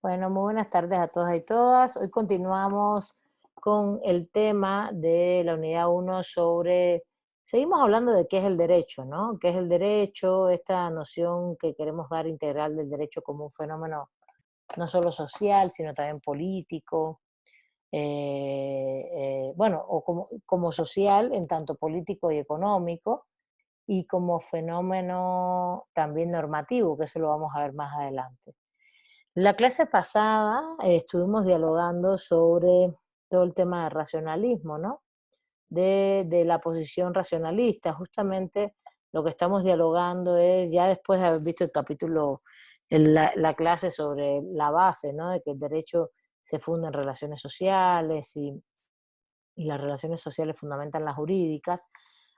Bueno, muy buenas tardes a todas y todas. Hoy continuamos con el tema de la unidad uno sobre, seguimos hablando de qué es el derecho, ¿no? ¿Qué es el derecho? Esta noción que queremos dar integral del derecho como un fenómeno no solo social, sino también político, bueno, o como social en tanto político y económico, y como fenómeno también normativo, que eso lo vamos a ver más adelante. La clase pasada estuvimos dialogando sobre todo el tema del racionalismo, ¿no? De la posición racionalista. Justamente lo que estamos dialogando es, ya después de haber visto el capítulo, la clase sobre la base, ¿no? De que el derecho se funda en relaciones sociales y las relaciones sociales fundamentan las jurídicas.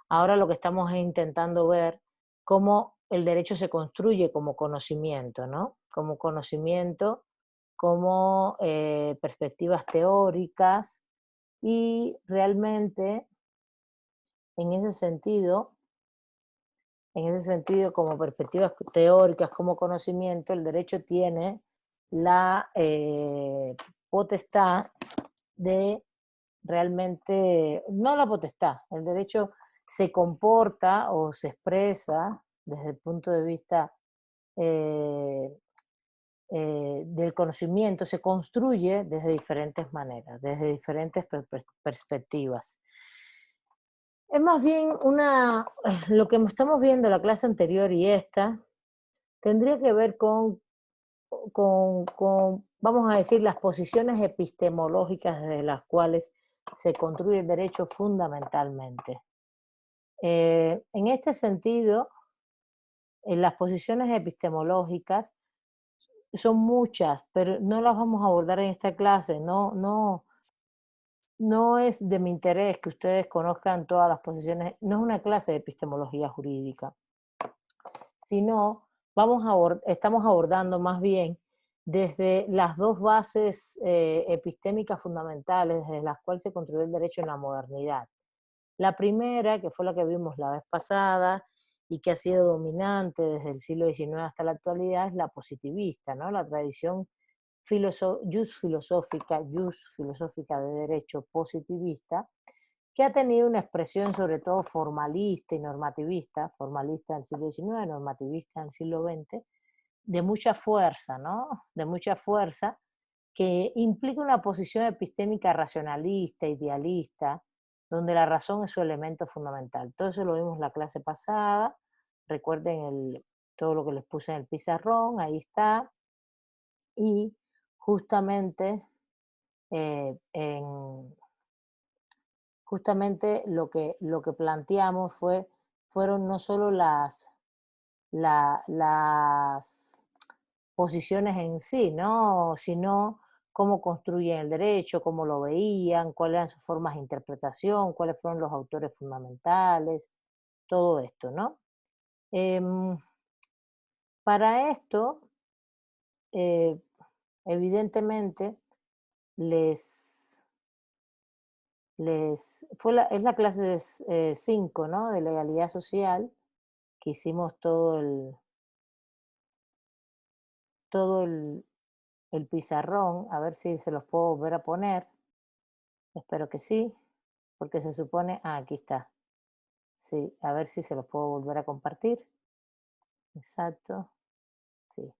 Ahora lo que estamos es intentando ver cómo el derecho se construye como conocimiento, ¿no? Como conocimiento, como perspectivas teóricas y realmente en ese sentido, como perspectivas teóricas, como conocimiento, el derecho tiene la potestad de realmente, no la potestad, el derecho se comporta o se expresa desde el punto de vista eh, del conocimiento, se construye desde diferentes maneras, desde diferentes perspectivas. Es más bien lo que estamos viendo en la clase anterior y esta, tendría que ver vamos a decir, las posiciones epistemológicas desde las cuales se construye el derecho fundamentalmente. En este sentido, en las posiciones epistemológicas son muchas, pero no las vamos a abordar en esta clase. No es de mi interés que ustedes conozcan todas las posiciones, no es una clase de epistemología jurídica, sino estamos abordando más bien desde las dos bases epistémicas fundamentales desde las cuales se construyó el derecho en la modernidad. La primera, que fue la que vimos la vez pasada y que ha sido dominante desde el siglo XIX hasta la actualidad, es la positivista, ¿no? La tradición jus filosófica de derecho positivista, que ha tenido una expresión sobre todo formalista y normativista, formalista en el siglo XIX, normativista en el siglo XX, de mucha fuerza, ¿no? De mucha fuerza, que implica una posición epistémica racionalista, idealista, donde la razón es su elemento fundamental. Todo eso lo vimos en la clase pasada. Recuerden todo lo que les puse en el pizarrón, ahí está. Y justamente, justamente lo que planteamos fueron no solo las posiciones en sí, ¿no? Sino cómo construyen el derecho, cómo lo veían, cuáles eran sus formas de interpretación, cuáles fueron los autores fundamentales, todo esto, ¿no? Em, para esto, eh, evidentemente, les, es la clase 5, ¿no? De legalidad social, que hicimos todo el pizarrón, a ver si se los puedo volver a poner, espero que sí, porque se supone, aquí está, sí, a ver si se los puedo volver a compartir, exacto, sí,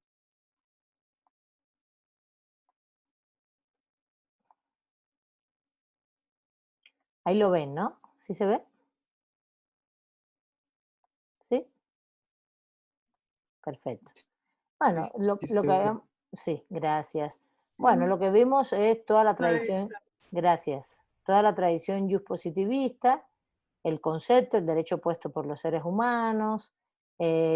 ahí lo ven, ¿no? ¿Sí se ve? Sí, perfecto. Bueno, Sí, sí lo se que ve bien. habíamos, sí, gracias. Bueno, lo que vimos es toda la tradición, gracias, toda la tradición positivista, el concepto, el derecho puesto por los seres humanos,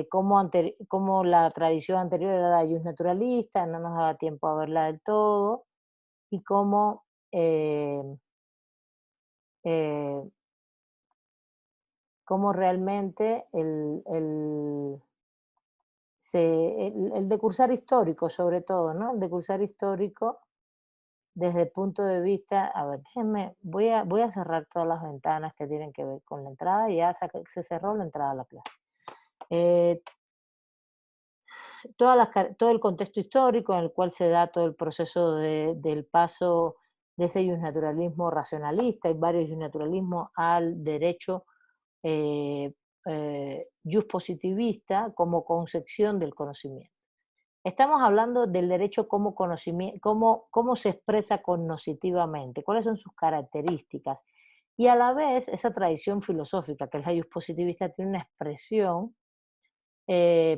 cómo la tradición anterior era la naturalista, no nos daba tiempo a verla del todo, y eh, eh, cómo realmente el decursar histórico, sobre todo, ¿no? El decursar histórico desde el punto de vista, a ver, déjenme, voy a cerrar todas las ventanas que tienen que ver con la entrada, y ya se cerró la entrada a la clase. Eh, todo el contexto histórico en el cual se da todo el proceso del paso de ese naturalismo racionalista y varios naturalismos al derecho eh, positivista como concepción del conocimiento. Estamos hablando del derecho como conocimiento, cómo se expresa cognitivamente, cuáles son sus características. Y a la vez, esa tradición filosófica, que es la positivista, tiene una expresión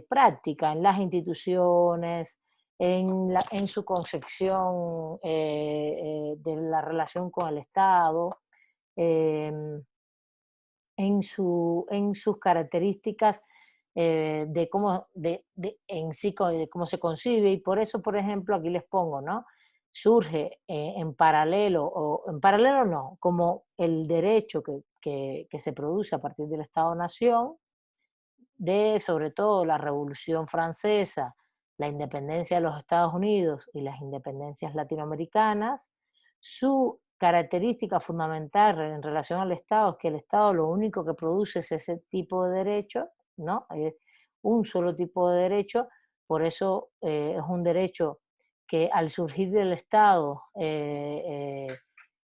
práctica en las instituciones, en su concepción de la relación con el Estado, em, en sus características de cómo, en sí, de cómo se concibe. Y por eso, por ejemplo, aquí les pongo, ¿no? Surge en paralelo, o en paralelo no, como el derecho que se produce a partir del Estado-Nación, de sobre todo la Revolución Francesa, la independencia de los Estados Unidos y las independencias latinoamericanas. Su característica fundamental en relación al Estado es que el Estado lo único que produce es ese tipo de derecho, ¿no? Un solo tipo de derecho, por eso es un derecho que al surgir del Estado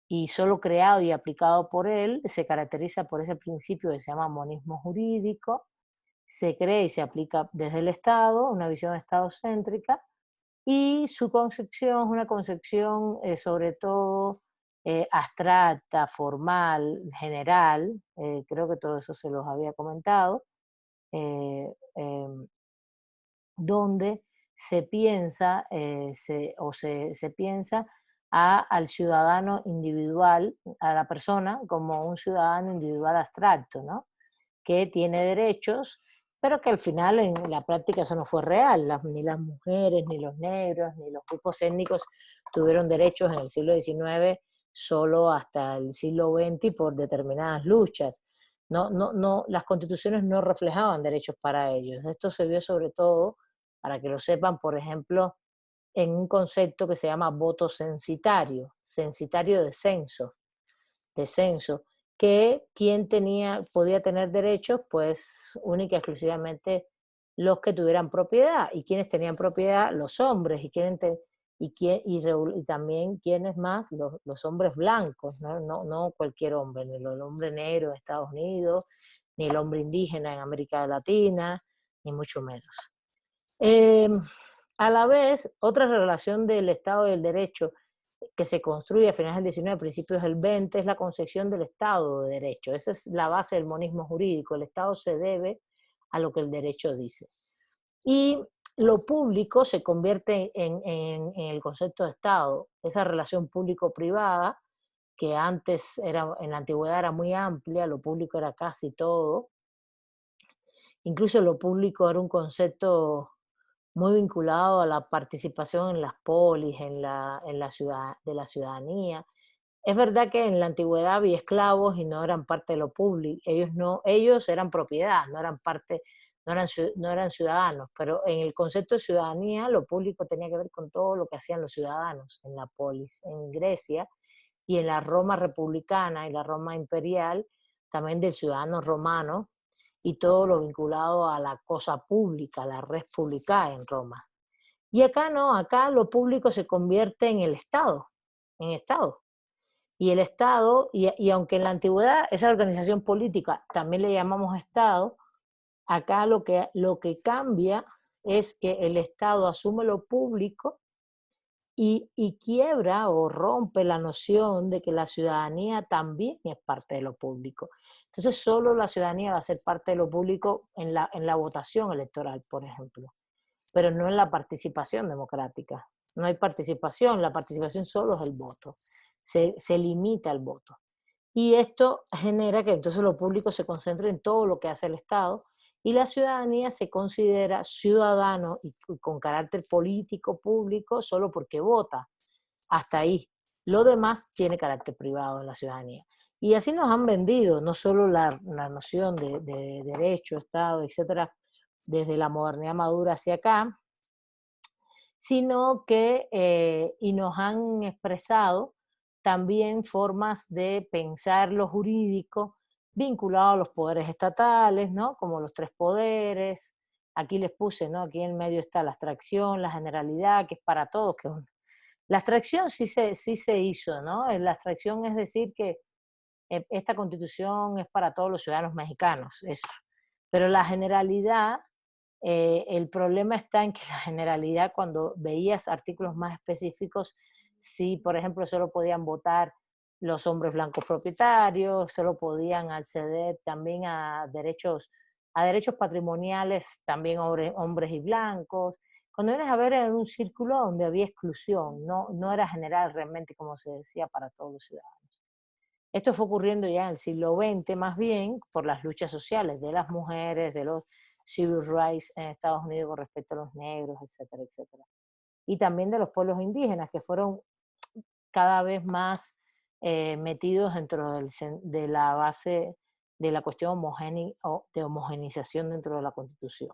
y solo creado y aplicado por él, se caracteriza por ese principio que se llama monismo jurídico. Se crea y se aplica desde el Estado, una visión estadocéntrica, y su concepción es una concepción sobre todo abstracta, formal, general, creo que todo eso se los había comentado, eh, em, donde se piensa, se piensa al ciudadano individual, a la persona como un ciudadano individual abstracto, ¿no? Que tiene derechos, pero que al final en la práctica eso no fue real. Ni las mujeres, ni los negros, ni los grupos étnicos tuvieron derechos en el siglo XIX solo hasta el siglo XX y por determinadas luchas. No, las constituciones no reflejaban derechos para ellos. Esto se vio sobre todo, para que lo sepan, por ejemplo, en un concepto que se llama voto censitario de censo, que quien podía tener derechos, pues única y exclusivamente los que tuvieran propiedad, y quienes tenían propiedad, los hombres, y también quienes más, los hombres blancos, no cualquier hombre, ni el hombre negro en Estados Unidos, ni el hombre indígena en América Latina, ni mucho menos. Eh, a la vez, otra relación del Estado y del Derecho que se construye a finales del 19, principios del 20, es la concepción del Estado de Derecho. Esa es la base del monismo jurídico. El Estado se debe a lo que el derecho dice. Y lo público se convierte en el concepto de Estado, esa relación público-privada, que antes en la antigüedad era muy amplia, lo público era casi todo. Incluso lo público era un concepto muy vinculado a la participación en las polis, en la ciudad, de la ciudadanía. Es verdad que en la antigüedad había esclavos y no eran parte de lo público, ellos eran propiedad, no eran parte, no eran ciudadanos, pero en el concepto de ciudadanía lo público tenía que ver con todo lo que hacían los ciudadanos en la polis, en Grecia y en la Roma republicana y la Roma imperial, también del ciudadano romano y todo lo vinculado a la cosa pública, la res publica en Roma. Y acá no, acá lo público se convierte en el Estado, en Estado. Y el Estado, y aunque en la antigüedad esa organización política también le llamamos Estado, acá lo que cambia es que el Estado asume lo público y quiebra o rompe la noción de que la ciudadanía también es parte de lo público. Entonces solo la ciudadanía va a ser parte de lo público en la votación electoral, por ejemplo, pero no en la participación democrática. No hay participación, la participación solo es el voto, se limita el voto. Y esto genera que entonces lo público se concentre en todo lo que hace el Estado y la ciudadanía se considera ciudadano y con carácter político público solo porque vota. Hasta ahí. Lo demás tiene carácter privado en la ciudadanía. Y así nos han vendido no solo la noción de derecho, Estado, etcétera, desde la modernidad madura hacia acá, sino que y nos han expresado también formas de pensar lo jurídico vinculado a los poderes estatales, ¿no? Como los tres poderes, aquí les puse, ¿no? Aquí en el medio está la abstracción, la generalidad, que es para todos, la abstracción sí se hizo, ¿no? La abstracción es decir que esta constitución es para todos los ciudadanos mexicanos, eso. Pero la generalidad, el problema está en que la generalidad, cuando veías artículos más específicos, sí, por ejemplo, solo podían votar los hombres blancos propietarios, solo podían acceder también a derechos patrimoniales, también hombres y blancos. Cuando vienes a ver, era un círculo donde había exclusión, no era general realmente, como se decía, para todos los ciudadanos. Esto fue ocurriendo ya en el siglo XX, más bien por las luchas sociales de las mujeres, de los civil rights en Estados Unidos con respecto a los negros, etcétera, etcétera. Y también de los pueblos indígenas, que fueron cada vez más metidos dentro de la base de la cuestión de homogeneización dentro de la Constitución.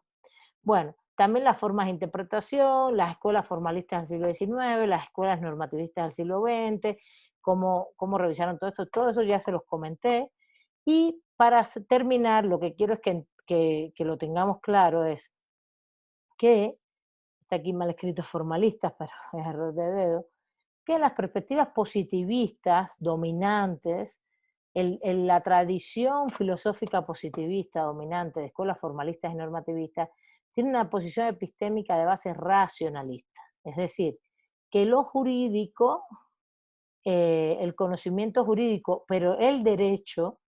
Bueno, también las formas de interpretación, las escuelas formalistas del siglo XIX, las escuelas normativistas del siglo XX, cómo revisaron todo eso ya se los comenté. Y para terminar, lo que quiero es que lo tengamos claro es que, está aquí mal escrito formalistas, pero es error de dedo, que las perspectivas positivistas dominantes, la tradición filosófica positivista dominante de escuelas formalistas y normativistas, tiene una posición epistémica de base racionalista. Es decir, que lo jurídico, el conocimiento jurídico, pero el derecho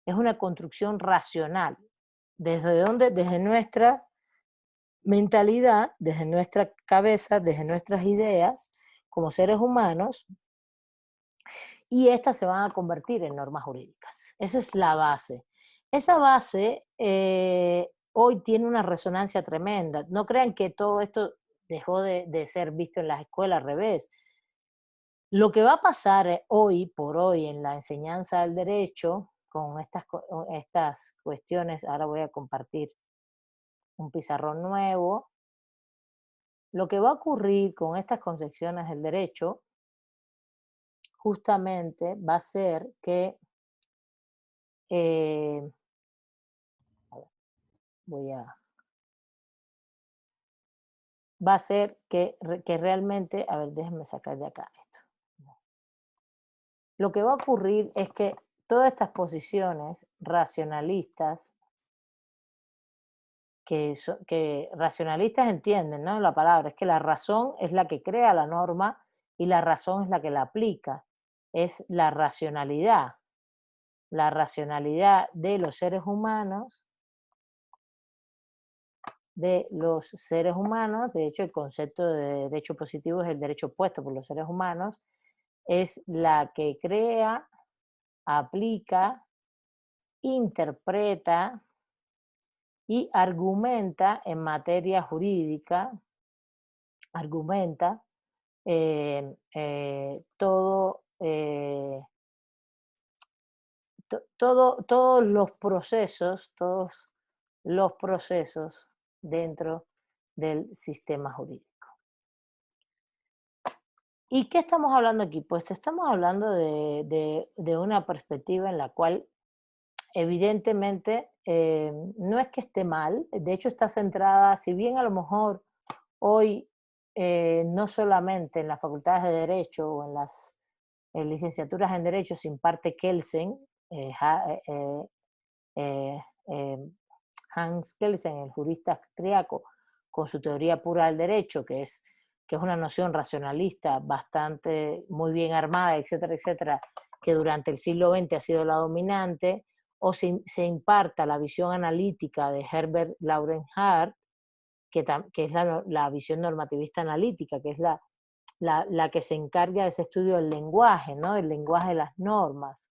es una construcción racional. ¿Desde dónde? Desde nuestra mentalidad, desde nuestra cabeza, desde nuestras ideas, como seres humanos, y estas se van a convertir en normas jurídicas. Esa es la base. Esa base hoy tiene una resonancia tremenda. No crean que todo esto dejó de ser visto en las escuelas, al revés. Lo que va a pasar hoy por hoy en la enseñanza del derecho, con estas cuestiones, ahora voy a compartir un pizarrón nuevo, lo que va a ocurrir con estas concepciones del derecho justamente va a ser que eh, a ver, voy a va a ser que realmente, a ver, déjenme sacar de acá esto. Lo que va a ocurrir es que todas estas posiciones racionalistas, que racionalistas entienden, ¿no? La palabra, es que la razón es la que crea la norma y la razón es la que la aplica. Es la racionalidad de los seres humanos, de hecho el concepto de derecho positivo es el derecho puesto por los seres humanos, es la que crea, aplica, interpreta y argumenta en materia jurídica, argumenta todo, todos los procesos dentro del sistema jurídico. ¿Y qué estamos hablando aquí? Pues estamos hablando de una perspectiva en la cual evidentemente no es que esté mal, de hecho está centrada, si bien a lo mejor hoy no solamente en las facultades de Derecho o en las licenciaturas en Derecho se imparte Kelsen, eh, eh, Hans Kelsen, el jurista austriaco, con su teoría pura del derecho, que es una noción racionalista bastante muy bien armada, etcétera, etcétera, que durante el siglo XX ha sido la dominante, o se imparta la visión analítica de Herbert Laurenhart, que es la visión normativista analítica, que es la que se encarga de ese estudio del lenguaje, ¿no? El lenguaje de las normas,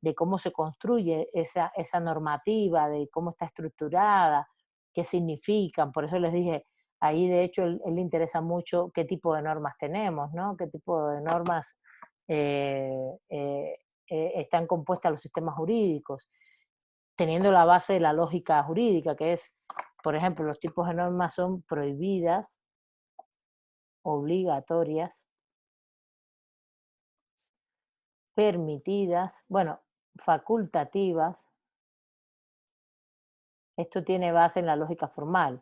de cómo se construye esa normativa, de cómo está estructurada, qué significan. Por eso les dije, ahí de hecho él le interesa mucho qué tipo de normas tenemos, ¿no? Qué tipo de normas están compuestas los sistemas jurídicos, teniendo la base de la lógica jurídica, que es, por ejemplo, los tipos de normas son prohibidas, obligatorias, permitidas, bueno, facultativas. Esto tiene base en la lógica formal.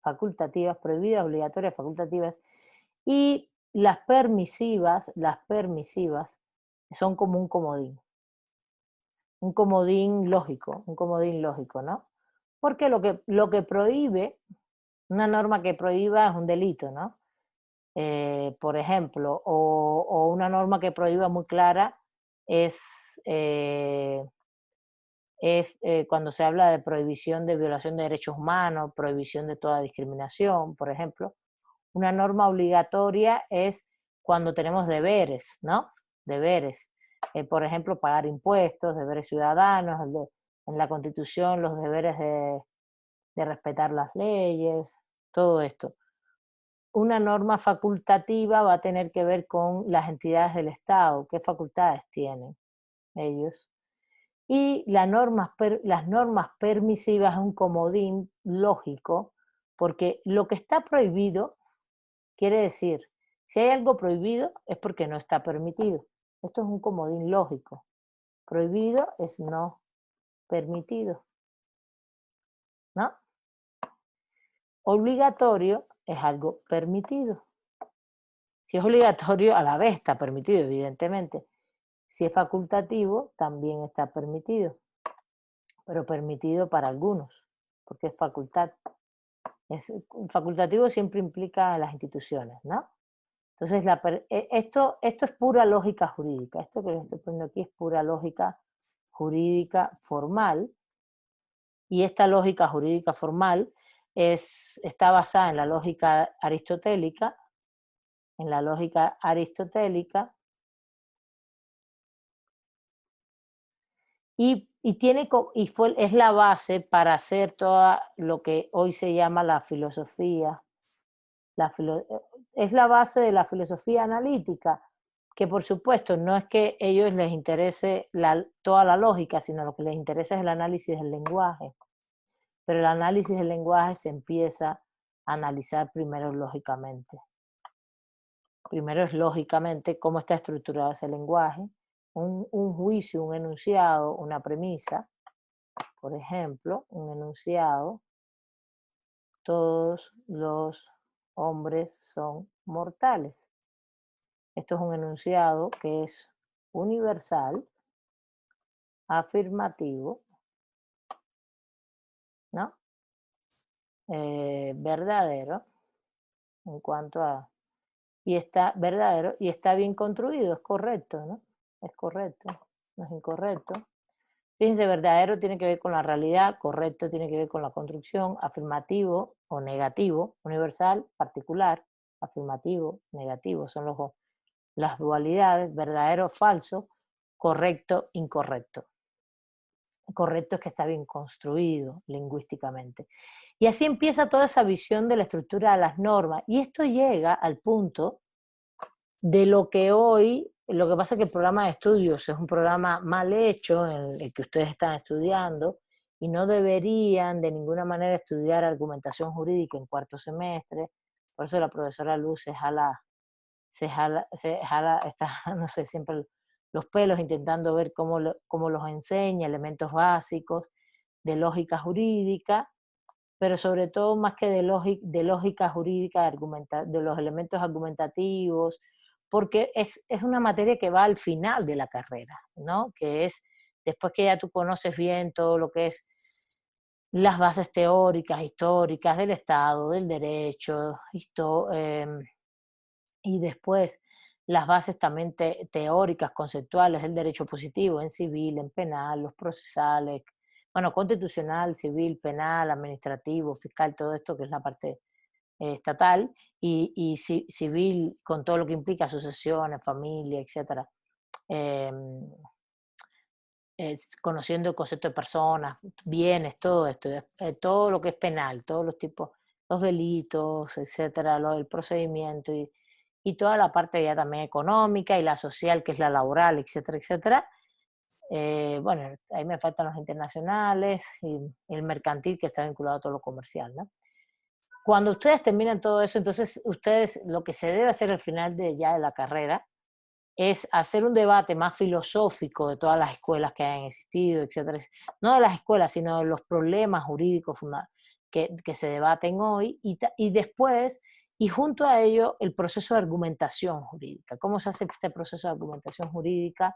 facultativas, prohibidas, obligatorias, facultativas, y las permisivas son como un comodín lógico, ¿no? Porque lo que prohíbe, una norma que prohíba es un delito, ¿no? Por ejemplo, o una norma que prohíba muy clara es, cuando se habla de prohibición de violación de derechos humanos, prohibición de toda discriminación, por ejemplo. Una norma obligatoria es cuando tenemos deberes, ¿no? Deberes. Por ejemplo, pagar impuestos, deberes ciudadanos, en la Constitución los deberes de respetar las leyes, todo esto. Una norma facultativa va a tener que ver con las entidades del Estado, qué facultades tienen ellos. Y las normas permisivas es un comodín lógico, porque lo que está prohibido quiere decir, si hay algo prohibido es porque no está permitido. Esto es un comodín lógico. Prohibido es no permitido, ¿no? Obligatorio es algo permitido. Si es obligatorio, a la vez está permitido, evidentemente. Si es facultativo, también está permitido, pero permitido para algunos, porque es facultad. Facultativo siempre implica a las instituciones, ¿no? Entonces, esto es pura lógica jurídica. Esto que les estoy poniendo aquí es pura lógica jurídica formal, y esta lógica jurídica formal está basada en la lógica aristotélica, es la base para hacer todo lo que hoy se llama la filosofía. Es la base de la filosofía analítica, que por supuesto no es que a ellos les interese toda la lógica, sino lo que les interesa es el análisis del lenguaje. Pero el análisis del lenguaje se empieza a analizar primero lógicamente. Primero es lógicamente cómo está estructurado ese lenguaje, un juicio, un enunciado, una premisa. Por ejemplo, un enunciado: todos los hombres son mortales. Esto es un enunciado que es universal, afirmativo, ¿no? Verdadero en cuanto a... Y está verdadero y está bien construido, es correcto, ¿no? Es correcto, no es incorrecto. Fíjense, verdadero tiene que ver con la realidad, correcto tiene que ver con la construcción, afirmativo o negativo, universal, particular, afirmativo, negativo, son las dualidades, verdadero, falso, correcto, incorrecto. Correcto es que está bien construido lingüísticamente. Y así empieza toda esa visión de la estructura de las normas. Y esto llega al punto de lo que hoy, lo que pasa es que el programa de estudios es un programa mal hecho, en el que ustedes están estudiando, y no deberían de ninguna manera estudiar argumentación jurídica en cuarto semestre. Por eso la profesora Luz está, no sé, siempre los pelos intentando ver cómo los enseña, elementos básicos de lógica jurídica, pero sobre todo más que de lógica jurídica, de los elementos argumentativos, porque es una materia que va al final de la carrera, ¿no? Que es después que ya tú conoces bien todo lo que es las bases teóricas, históricas del Estado, del derecho, y después las bases también teóricas, conceptuales del derecho positivo en civil, en penal, los procesales, bueno, constitucional, civil, penal, administrativo, fiscal, todo esto que es la parte estatal, y civil con todo lo que implica sucesiones, familia, etcétera. Eh, Conociendo el concepto de personas, bienes, todo esto, todo lo que es penal, todos los tipos, los delitos, etcétera, el procedimiento y toda la parte ya también económica y la social, que es la laboral, etcétera, etcétera. Bueno, ahí me faltan los internacionales y el mercantil, que está vinculado a todo lo comercial, ¿no? Cuando ustedes terminan todo eso, entonces ustedes, lo que se debe hacer al final ya de la carrera es hacer un debate más filosófico de todas las escuelas que hayan existido, etcétera. No de las escuelas, sino de los problemas jurídicos que se debaten hoy, y después, y junto a ello, el proceso de argumentación jurídica. ¿Cómo se hace este proceso de argumentación jurídica?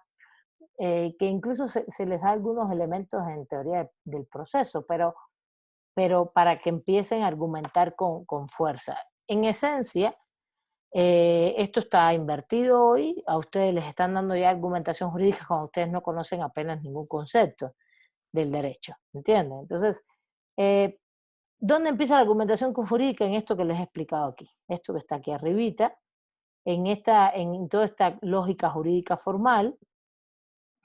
Que incluso se les da algunos elementos en teoría del proceso, pero para que empiecen a argumentar con fuerza. En esencia, esto está invertido hoy, a ustedes les están dando ya argumentación jurídica cuando ustedes no conocen apenas ningún concepto del derecho, ¿entienden? Entonces, eh, ¿dónde empieza la argumentación jurídica? En esto que les he explicado aquí, esto que está aquí arribita, en toda esta lógica jurídica formal,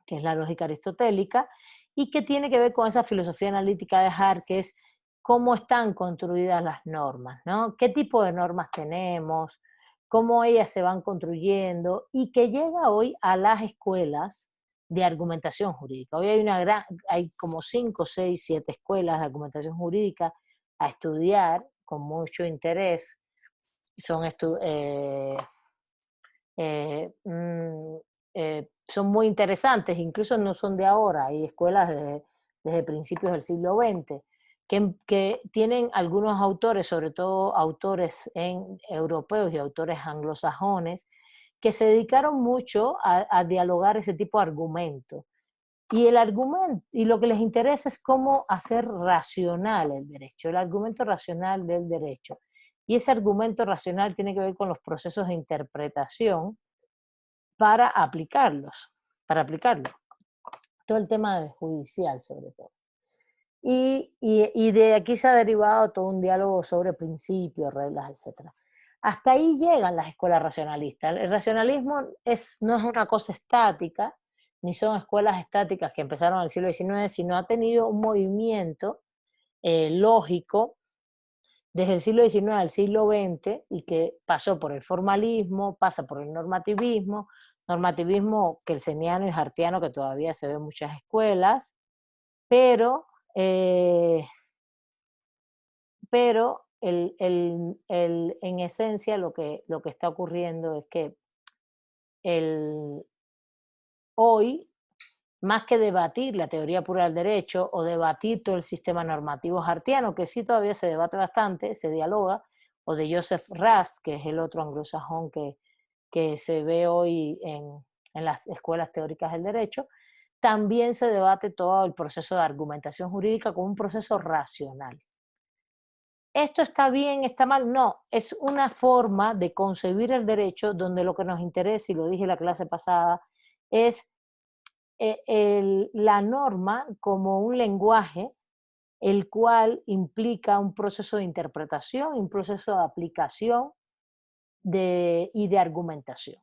que es la lógica aristotélica, y que tiene que ver con esa filosofía analítica de Hart, que es cómo están construidas las normas, ¿no? ¿Qué tipo de normas tenemos? ¿Cómo ellas se van construyendo? Y que llega hoy a las escuelas de argumentación jurídica. Hoy hay como 5, 6, 7 escuelas de argumentación jurídica a estudiar con mucho interés. Son eh, mm, son muy interesantes, incluso no son de ahora, hay escuelas desde principios del siglo XX, que tienen algunos autores, sobre todo autores europeos y autores anglosajones, que se dedicaron mucho a dialogar ese tipo de argumentos. Y el argumento, y lo que les interesa es cómo hacer racional el derecho, el argumento racional del derecho. Y ese argumento racional tiene que ver con los procesos de interpretación para aplicarlos, para aplicarlo. Todo el tema de judicial, sobre todo. Y de aquí se ha derivado todo un diálogo sobre principios, reglas, etcétera. Hasta ahí llegan las escuelas racionalistas. El racionalismo no es una cosa estática, ni son escuelas estáticas que empezaron en el siglo XIX, sino ha tenido un movimiento lógico desde el siglo XIX al siglo XX y que pasó por el formalismo, pasa por el normativismo kelseniano y hartiano que todavía se ve en muchas escuelas, pero, eh, pero en esencia lo que está ocurriendo es que el, hoy, más que debatir la teoría pura del derecho o debatir todo el sistema normativo hartiano, que sí todavía se debate bastante, se dialoga, o de Joseph Ras, que es el otro anglosajón que se ve hoy en las escuelas teóricas del derecho, también se debate todo el proceso de argumentación jurídica como un proceso racional. ¿Esto está bien, está mal? No, es una forma de concebir el derecho donde lo que nos interesa, y lo dije en la clase pasada, es la norma como un lenguaje el cual implica un proceso de interpretación, un proceso de aplicación y de argumentación.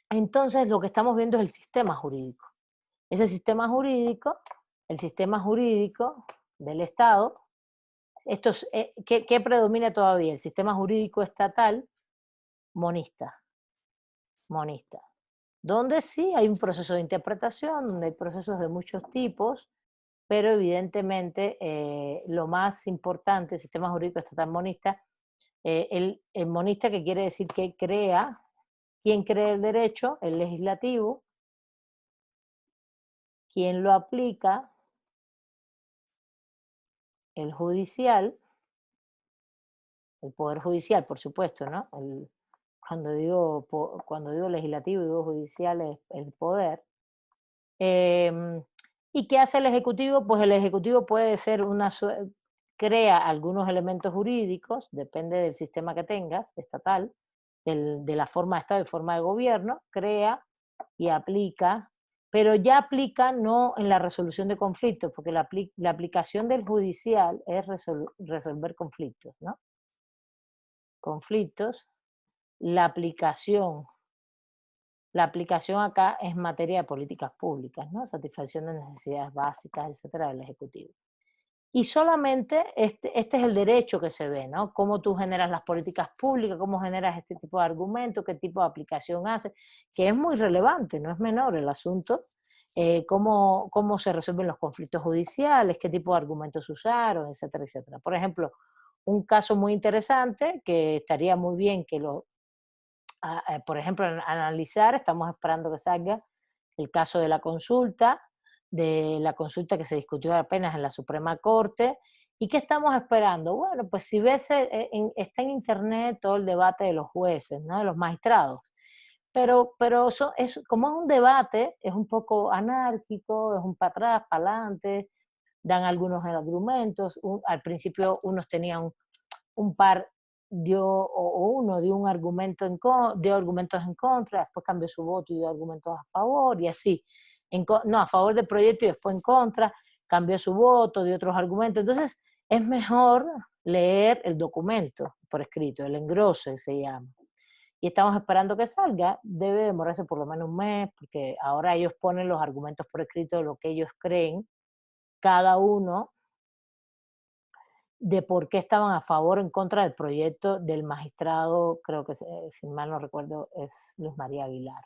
Entonces lo que estamos viendo es el sistema jurídico. Ese sistema jurídico, el sistema jurídico del Estado, ¿qué predomina todavía? El sistema jurídico estatal monista, monista, donde sí hay un proceso de interpretación, donde hay procesos de muchos tipos, pero evidentemente lo más importante, el sistema jurídico estatal monista, el monista que quiere decir que crea, ¿quién crea el derecho? El legislativo. ¿Quién lo aplica? El judicial, el poder judicial, por supuesto, ¿no? Cuando digo legislativo, digo judicial, es el poder. Em, ¿Y qué hace el ejecutivo? Pues el ejecutivo puede ser crea algunos elementos jurídicos, depende del sistema que tengas, estatal, de la forma de Estado y forma de gobierno, crea y aplica, pero ya aplica no en la resolución de conflictos, porque la aplicación del judicial es resolver conflictos, ¿no? Conflictos, la aplicación la aplicación acá es materia de políticas públicas, ¿no? Satisfacción de necesidades básicas, etcétera, del Ejecutivo. Y solamente este es el derecho que se ve, ¿no? Cómo tú generas las políticas públicas, cómo generas este tipo de argumentos, qué tipo de aplicación haces, que es muy relevante, no es menor el asunto, cómo se resuelven los conflictos judiciales, qué tipo de argumentos usaron, etcétera, etcétera. Por ejemplo, un caso muy interesante que estaría muy bien que por ejemplo, analizar, estamos esperando que salga el caso de la consulta que se discutió apenas en la Suprema Corte ¿Y qué estamos esperando? Bueno, pues si ves, está en internet todo el debate de los jueces, ¿no? De los magistrados. Pero como es un debate, es un poco anárquico, es un para atrás, para adelante, dan algunos argumentos. Al principio unos tenían un par o uno dio un argumento dio argumentos en contra, después cambió su voto y dio argumentos a favor, y así. No, a favor del proyecto y después en contra, cambió su voto, dio otros argumentos. Entonces, es mejor leer el documento por escrito, el engrose se llama. Y estamos esperando que salga, debe demorarse por lo menos un mes, porque ahora ellos ponen los argumentos por escrito de lo que ellos creen, cada uno de por qué estaban a favor o en contra del proyecto del magistrado, creo que si mal no recuerdo es Luis María Aguilar.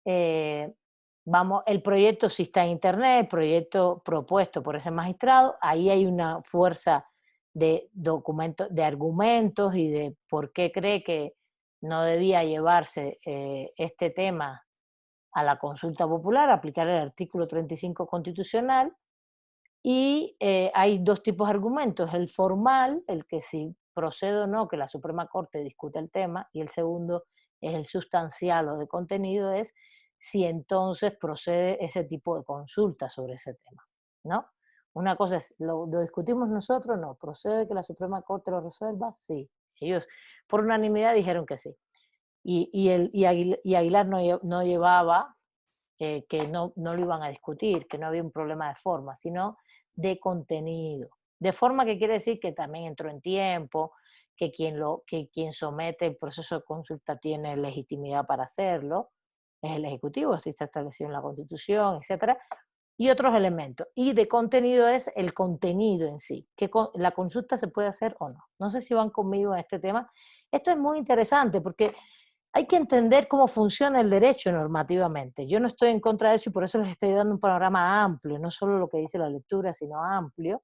El proyecto sí está en internet, el proyecto propuesto por ese magistrado, ahí hay una fuerza de documentos, de argumentos y de por qué cree que no debía llevarse este tema a la consulta popular, aplicar el artículo 35 constitucional. Y hay dos tipos de argumentos, el formal, el que si procede o no que la Suprema Corte discute el tema, y el segundo es el sustancial o de contenido, es si entonces procede ese tipo de consulta sobre ese tema, ¿no? Una cosa es, ¿lo discutimos nosotros? No. ¿Procede que la Suprema Corte lo resuelva? Sí. Ellos por unanimidad dijeron que sí. Y Aguilar no llevaba que no lo iban a discutir, que no había un problema de forma, sino de contenido. De forma que quiere decir que también entró en tiempo, que quien somete el proceso de consulta tiene legitimidad para hacerlo, es el Ejecutivo, así está establecido en la Constitución, etcétera, y otros elementos. Y de contenido es el contenido en sí, que la consulta se puede hacer o no. No sé si van conmigo en este tema. Esto es muy interesante porque hay que entender cómo funciona el derecho normativamente. Yo no estoy en contra de eso y por eso les estoy dando un panorama amplio, no solo lo que dice la lectura, sino amplio,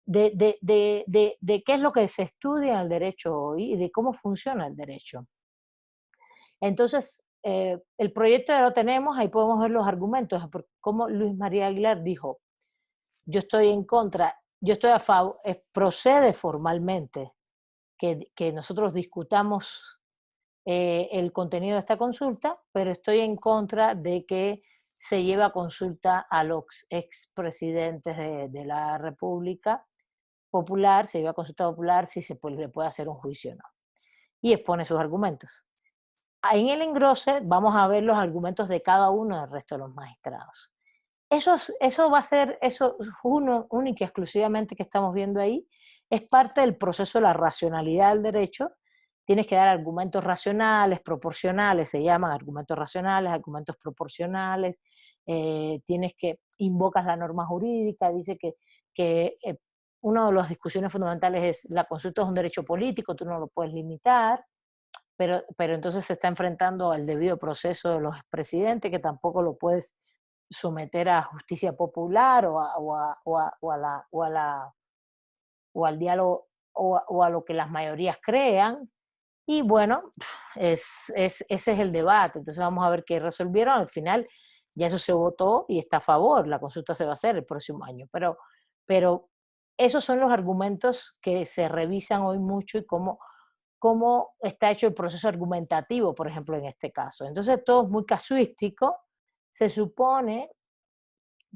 de qué es lo que se estudia en el derecho hoy y de cómo funciona el derecho. Entonces, el proyecto ya lo tenemos, ahí podemos ver los argumentos, como Luis María Aguilar dijo, yo estoy en contra, yo estoy a favor, procede formalmente que nosotros discutamos el contenido de esta consulta, pero estoy en contra de que se lleve a consulta a los expresidentes de la República Popular, se lleve a consulta popular si le puede hacer un juicio o no. Y expone sus argumentos. En el engrose vamos a ver los argumentos de cada uno del resto de los magistrados. Eso va a ser, eso único y exclusivamente que estamos viendo ahí, es parte del proceso de la racionalidad del derecho. Tienes que dar argumentos racionales, proporcionales, se llaman argumentos racionales, argumentos proporcionales, tienes que, invocas la norma jurídica, dice que una de las discusiones fundamentales es la consulta es un derecho político, tú no lo puedes limitar, pero entonces se está enfrentando al debido proceso de los expresidentes, que tampoco lo puedes someter a justicia popular o al diálogo o a lo que las mayorías crean. Y bueno, ese es el debate. Entonces vamos a ver qué resolvieron. Al final ya eso se votó y está a favor. La consulta se va a hacer el próximo año. Pero esos son los argumentos que se revisan hoy mucho y cómo está hecho el proceso argumentativo, por ejemplo, en este caso. Entonces todo es muy casuístico. Se supone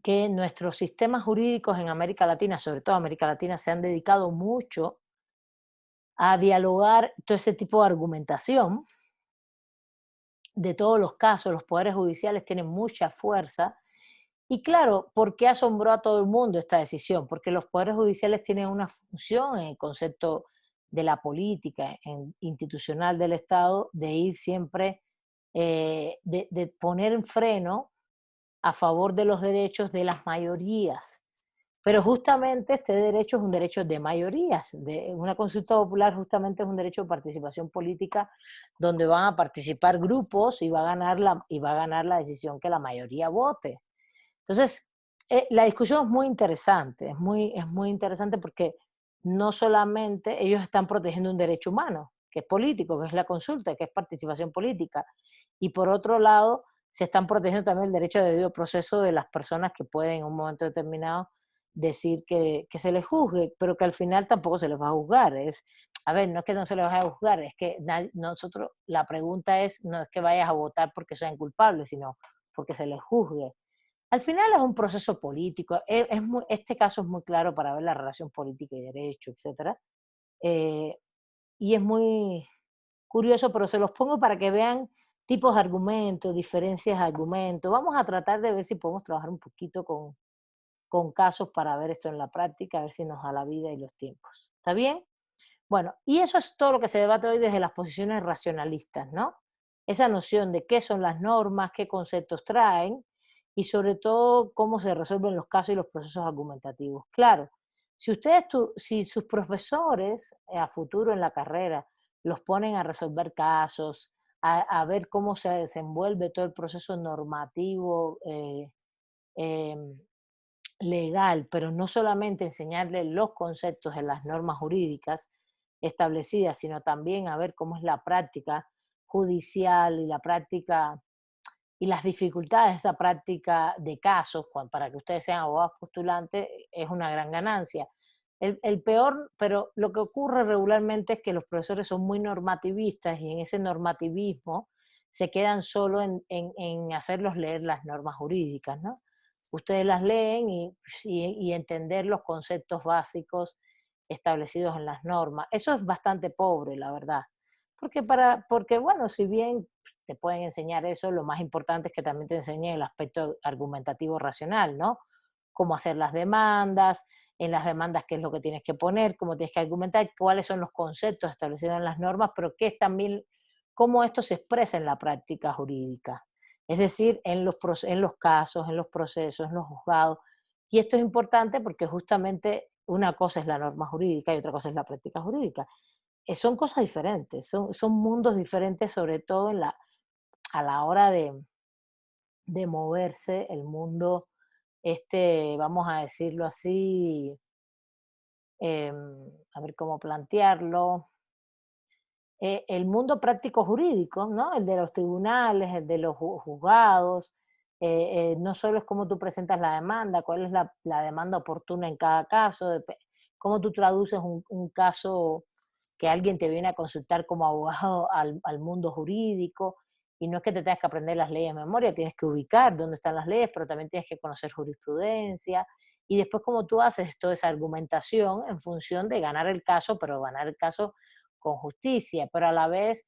que nuestros sistemas jurídicos en América Latina, sobre todo América Latina, se han dedicado mucho a dialogar todo ese tipo de argumentación de todos los casos. Los poderes judiciales tienen mucha fuerza. Y claro, ¿por qué asombró a todo el mundo esta decisión? Porque los poderes judiciales tienen una función en el concepto de la política institucional del Estado, de ir siempre, de poner en freno a favor de los derechos de las mayorías. Pero justamente este derecho es un derecho de mayorías. Una consulta popular justamente es un derecho de participación política donde van a participar grupos y va a ganar la decisión que la mayoría vote. Entonces, la discusión es muy interesante, es muy interesante porque no solamente ellos están protegiendo un derecho humano, que es político, que es la consulta, que es participación política, y por otro lado, se están protegiendo también el derecho de debido proceso de las personas que pueden en un momento determinado decir que se les juzgue, pero que al final tampoco se les va a juzgar. A ver, no es que no se les vaya a juzgar, es que nosotros, la pregunta es, no es que vayas a votar porque sean culpables, sino porque se les juzgue. Al final es un proceso político, este caso es muy claro para ver la relación política y derecho, etcétera, eh, y es muy curioso, pero se los pongo para que vean tipos de argumentos, diferencias de argumentos. Vamos a tratar de ver si podemos trabajar un poquito con casos para ver esto en la práctica, a ver si nos da la vida y los tiempos. ¿Está bien? Bueno, y eso es todo lo que se debate hoy desde las posiciones racionalistas, ¿no? Esa noción de qué son las normas, qué conceptos traen y sobre todo cómo se resuelven los casos y los procesos argumentativos. Claro, si sus profesores a futuro en la carrera los ponen a resolver casos, a ver cómo se desenvuelve todo el proceso normativo em, legal, pero no solamente enseñarle los conceptos de las normas jurídicas establecidas, sino también a ver cómo es la práctica judicial y la práctica y las dificultades de esa práctica de casos, para que ustedes sean abogados postulantes, es una gran ganancia. El peor, pero lo que ocurre regularmente es que los profesores son muy normativistas y en ese normativismo se quedan solo en hacerlos leer las normas jurídicas, ¿no? Ustedes las leen y entender los conceptos básicos establecidos en las normas. Eso es bastante pobre, la verdad. Porque bueno, si bien te pueden enseñar eso, lo más importante es que también te enseñen el aspecto argumentativo racional, ¿no? Cómo hacer las demandas, en las demandas qué es lo que tienes que poner, cómo tienes que argumentar, cuáles son los conceptos establecidos en las normas, pero qué es también, cómo esto se expresa en la práctica jurídica. Es decir, en los casos, en los procesos, en los juzgados. Y esto es importante porque justamente una cosa es la norma jurídica y otra cosa es la práctica jurídica. Son cosas diferentes, son mundos diferentes, sobre todo a la hora de moverse el mundo, vamos a decirlo así, a ver cómo plantearlo, el mundo práctico jurídico, ¿no? El de los tribunales, el de los juzgados, no solo es cómo tú presentas la demanda, cuál es la demanda oportuna en cada caso, cómo tú traduces un caso que alguien te viene a consultar como abogado al mundo jurídico, y no es que te tengas que aprender las leyes de memoria, tienes que ubicar dónde están las leyes, pero también tienes que conocer jurisprudencia, y después cómo tú haces toda esa argumentación en función de ganar el caso, pero ganar el caso con justicia, pero a la vez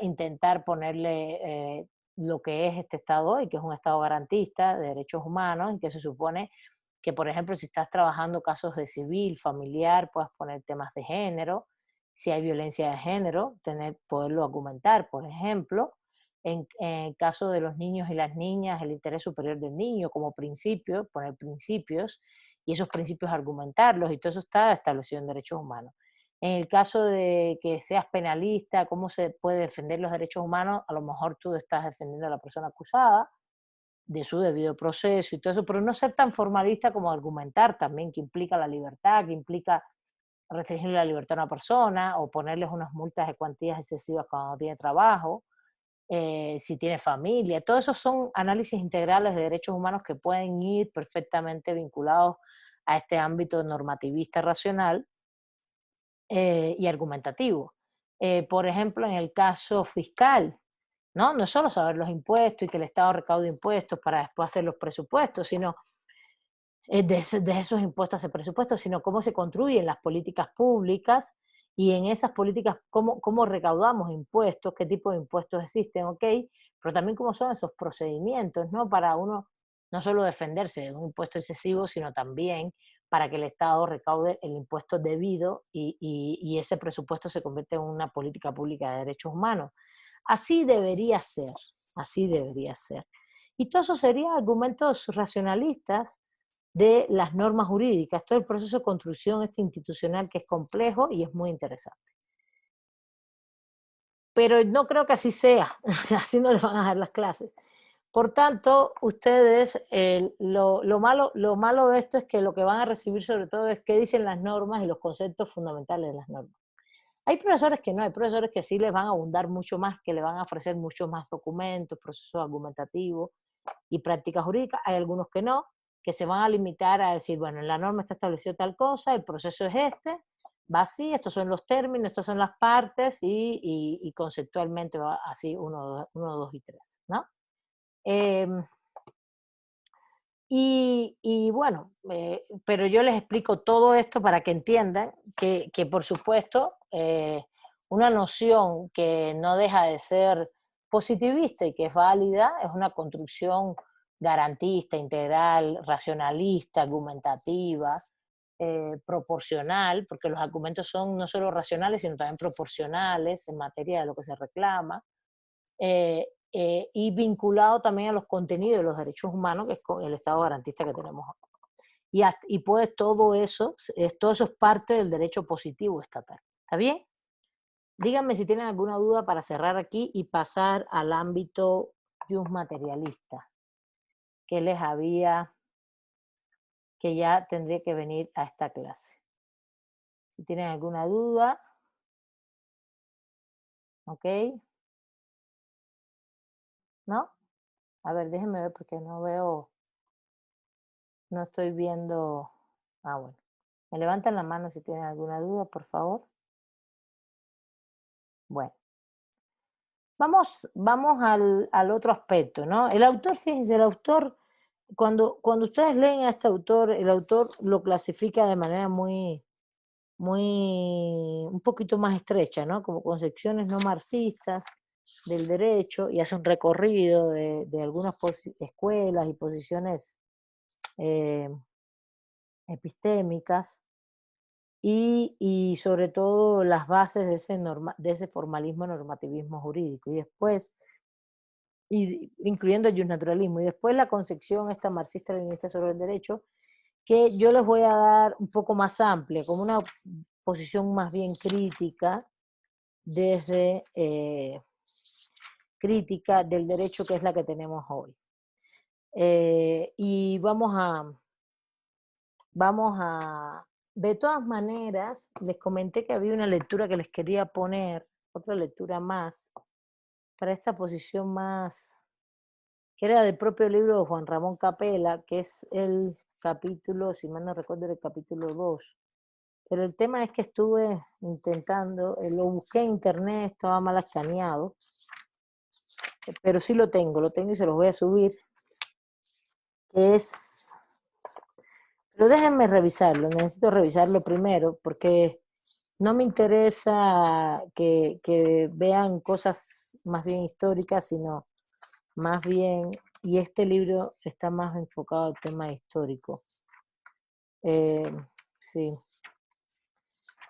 intentar ponerle lo que es este Estado hoy, que es un Estado garantista de derechos humanos, en que se supone que, por ejemplo, si estás trabajando casos de civil, familiar, puedes poner temas de género, si hay violencia de género, poderlo argumentar, por ejemplo, en el caso de los niños y las niñas, el interés superior del niño como principio, poner principios, y esos principios argumentarlos, y todo eso está establecido en derechos humanos. En el caso de que seas penalista, cómo se puede defender los derechos humanos, a lo mejor tú estás defendiendo a la persona acusada de su debido proceso y todo eso, pero no ser tan formalista como argumentar también, que implica la libertad, que implica restringir la libertad a una persona o ponerles unas multas de cuantías excesivas cuando no tiene trabajo, si tiene familia. Todo eso son análisis integrales de derechos humanos que pueden ir perfectamente vinculados a este ámbito normativista racional y argumentativo. Por ejemplo, en el caso fiscal, ¿no? No es solo saber los impuestos y que el Estado recaude impuestos para después hacer los presupuestos, sino de esos impuestos hacer presupuestos, sino cómo se construyen las políticas públicas y en esas políticas cómo recaudamos impuestos, qué tipo de impuestos existen, ¿ok? Pero también cómo son esos procedimientos, ¿no? Para uno no solo defenderse de un impuesto excesivo, sino también para que el Estado recaude el impuesto debido y ese presupuesto se convierte en una política pública de derechos humanos. Así debería ser, así debería ser. Y todo eso serían argumentos racionalistas de las normas jurídicas, todo el proceso de construcción institucional que es complejo y es muy interesante. Pero no creo que así sea, así no les van a dar las clases. Por tanto, ustedes, lo malo de esto es que lo que van a recibir sobre todo es qué dicen las normas y los conceptos fundamentales de las normas. Hay profesores que no, hay profesores que sí les van a abundar mucho más, que le van a ofrecer muchos más documentos, procesos argumentativos y prácticas jurídicas. Hay algunos que no, que se van a limitar a decir, bueno, en la norma está establecido tal cosa, el proceso es este, va así, estos son los términos, estas son las partes y conceptualmente va así uno, dos y tres, ¿no? Em, y bueno, pero yo les explico todo esto para que entiendan que por supuesto, una noción que no deja de ser positivista y que es válida es una construcción garantista, integral, racionalista, argumentativa, proporcional, porque los argumentos son no solo racionales, sino también proporcionales en materia de lo que se reclama, y vinculado también a los contenidos de los derechos humanos, que es el Estado garantista que tenemos hoy. Y pues todo eso es parte del derecho positivo estatal. ¿Está bien? Díganme si tienen alguna duda para cerrar aquí y pasar al ámbito materialista, que les había, que ya tendría que venir a esta clase. Si tienen alguna duda, ¿ok? ¿No? A ver, déjenme ver porque no veo, no estoy viendo. Ah, bueno. Me levantan la mano si tienen alguna duda, por favor. Bueno, vamos al otro aspecto, ¿no? El autor, fíjense, el autor, cuando ustedes leen a este autor, el autor lo clasifica de manera un poquito más estrecha, ¿no? Como concepciones no marxistas del derecho y hace un recorrido de algunas escuelas y posiciones eh, epistémicas y sobre todo las bases de ese formalismo normativismo jurídico. Y después, incluyendo el naturalismo, y después la concepción esta marxista-leninista sobre el derecho, que yo les voy a dar un poco más amplia, como una posición más bien crítica, desde crítica del derecho que es la que tenemos hoy. Y de todas maneras, les comenté que había una lectura que les quería poner, otra lectura más, para esta posición más, que era del propio libro de Juan Ramón Capella, que es el capítulo, si mal no recuerdo, el capítulo 2. Pero el tema es que estuve intentando, lo busqué en internet, estaba mal escaneado, pero sí lo tengo y se los voy a subir, que es. Pero déjenme revisarlo, necesito revisarlo primero, porque no me interesa que vean cosas más bien históricas, sino más bien, y este libro está más enfocado al tema histórico. Sí,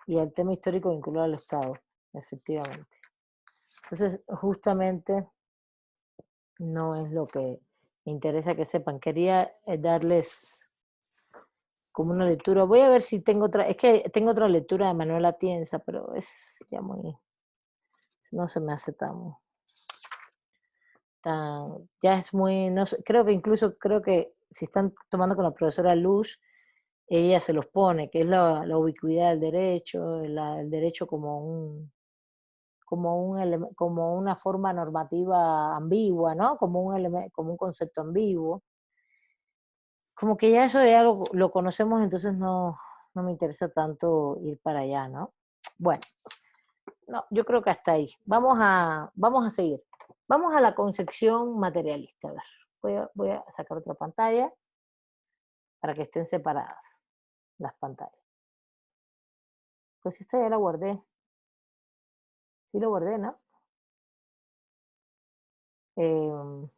y al tema histórico vinculado al Estado, efectivamente. Entonces, justamente no es lo que me interesa que sepan. Quería darles como una lectura. Voy a ver si tengo otra, es que tengo otra lectura de Manuel Atienza, pero es ya muy, no se me hace ya es muy, no sé, creo que si están tomando con la profesora Luz, ella se los pone, que es la ubicuidad del derecho, el derecho como una forma normativa ambigua, ¿no? Como un concepto ambiguo. Como que ya eso ya lo conocemos, entonces no me interesa tanto ir para allá, ¿no? Bueno, no, yo creo que hasta ahí. Vamos a seguir. Vamos a la concepción materialista. A ver, voy a sacar otra pantalla para que estén separadas las pantallas. Pues esta ya la guardé. Sí lo guardé, ¿no? Em,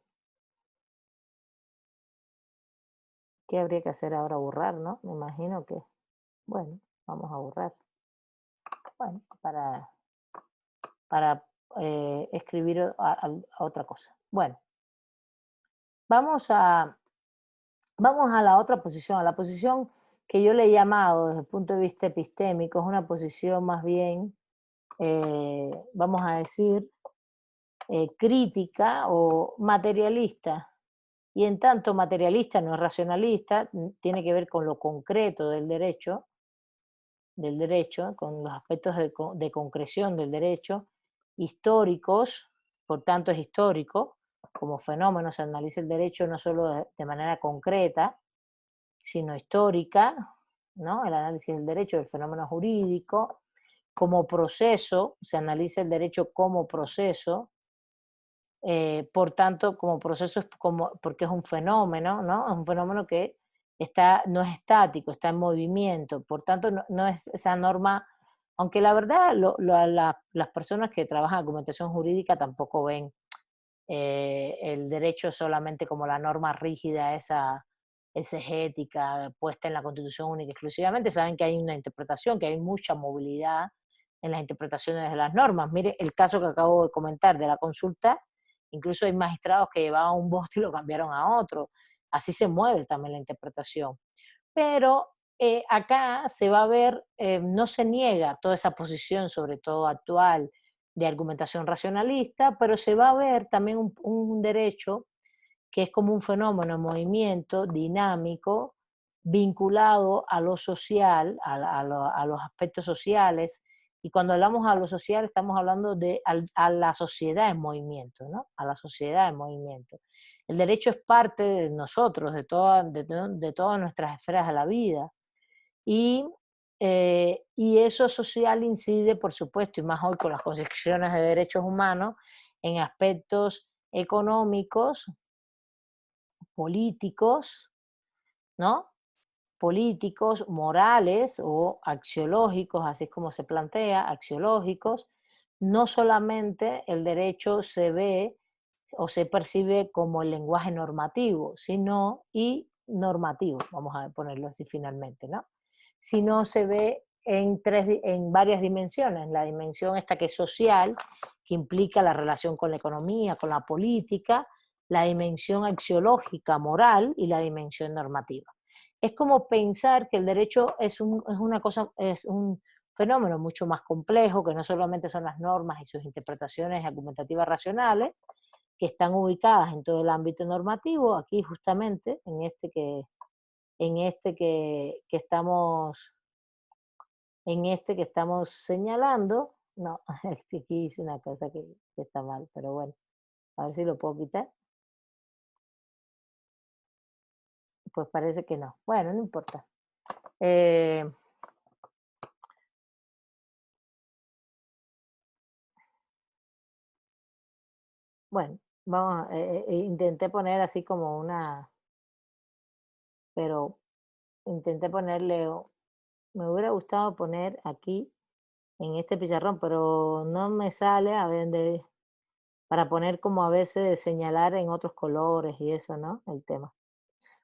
¿Qué habría que hacer ahora? Borrar, ¿no? Me imagino que, bueno, vamos a borrar. Bueno, para escribir a otra cosa. Bueno, vamos a, vamos a la otra posición, a la posición que yo le he llamado desde el punto de vista epistémico, es una posición más bien, vamos a decir, crítica o materialista. Y en tanto materialista no es racionalista, tiene que ver con lo concreto del derecho, con los aspectos de concreción del derecho, históricos, por tanto es histórico, como fenómeno se analiza el derecho no solo de manera concreta, sino histórica, ¿no? El análisis del derecho del fenómeno jurídico, como proceso, se analiza el derecho como proceso, por tanto, como proceso, como, porque es un fenómeno, ¿no? Es un fenómeno que no es estático, está en movimiento, por tanto, no es esa norma, aunque la verdad las personas que trabajan en argumentación jurídica tampoco ven el derecho solamente como la norma rígida, esa exegética puesta en la Constitución única y exclusivamente, saben que hay una interpretación, que hay mucha movilidad en las interpretaciones de las normas. Mire el caso que acabo de comentar de la consulta, incluso hay magistrados que llevaban un voto y lo cambiaron a otro. Así se mueve también la interpretación. Pero acá se va a ver, no se niega toda esa posición, sobre todo actual, de argumentación racionalista, pero se va a ver también un derecho que es como un fenómeno en movimiento, dinámico, vinculado a lo social, a los aspectos sociales. Y cuando hablamos a lo social, estamos hablando a la sociedad en movimiento, ¿no? A la sociedad en movimiento. El derecho es parte de nosotros, de todas nuestras esferas de la vida. Y eso social incide, por supuesto, y más hoy con las concepciones de derechos humanos, en aspectos económicos, políticos, ¿no? Políticos, morales o axiológicos, así es como se plantea, axiológicos. No solamente el derecho se ve o se percibe como el lenguaje normativo, sino y normativo, vamos a ponerlo así finalmente, ¿no? Sino se ve en varias dimensiones, la dimensión esta que es social, que implica la relación con la economía, con la política, la dimensión axiológica, moral y la dimensión normativa. Es como pensar que el derecho es un fenómeno mucho más complejo, que no solamente son las normas y sus interpretaciones argumentativas racionales, que están ubicadas en todo el ámbito normativo, aquí justamente, en este que estamos señalando. No, aquí hice una cosa que está mal, pero bueno, a ver si lo puedo quitar. Pues parece que no. Bueno, no importa. Eh, bueno, intenté poner así como pero intenté ponerle, me hubiera gustado poner aquí en este pizarrón, pero no me sale, a ver, para poner como a veces señalar en otros colores y eso, ¿no? El tema.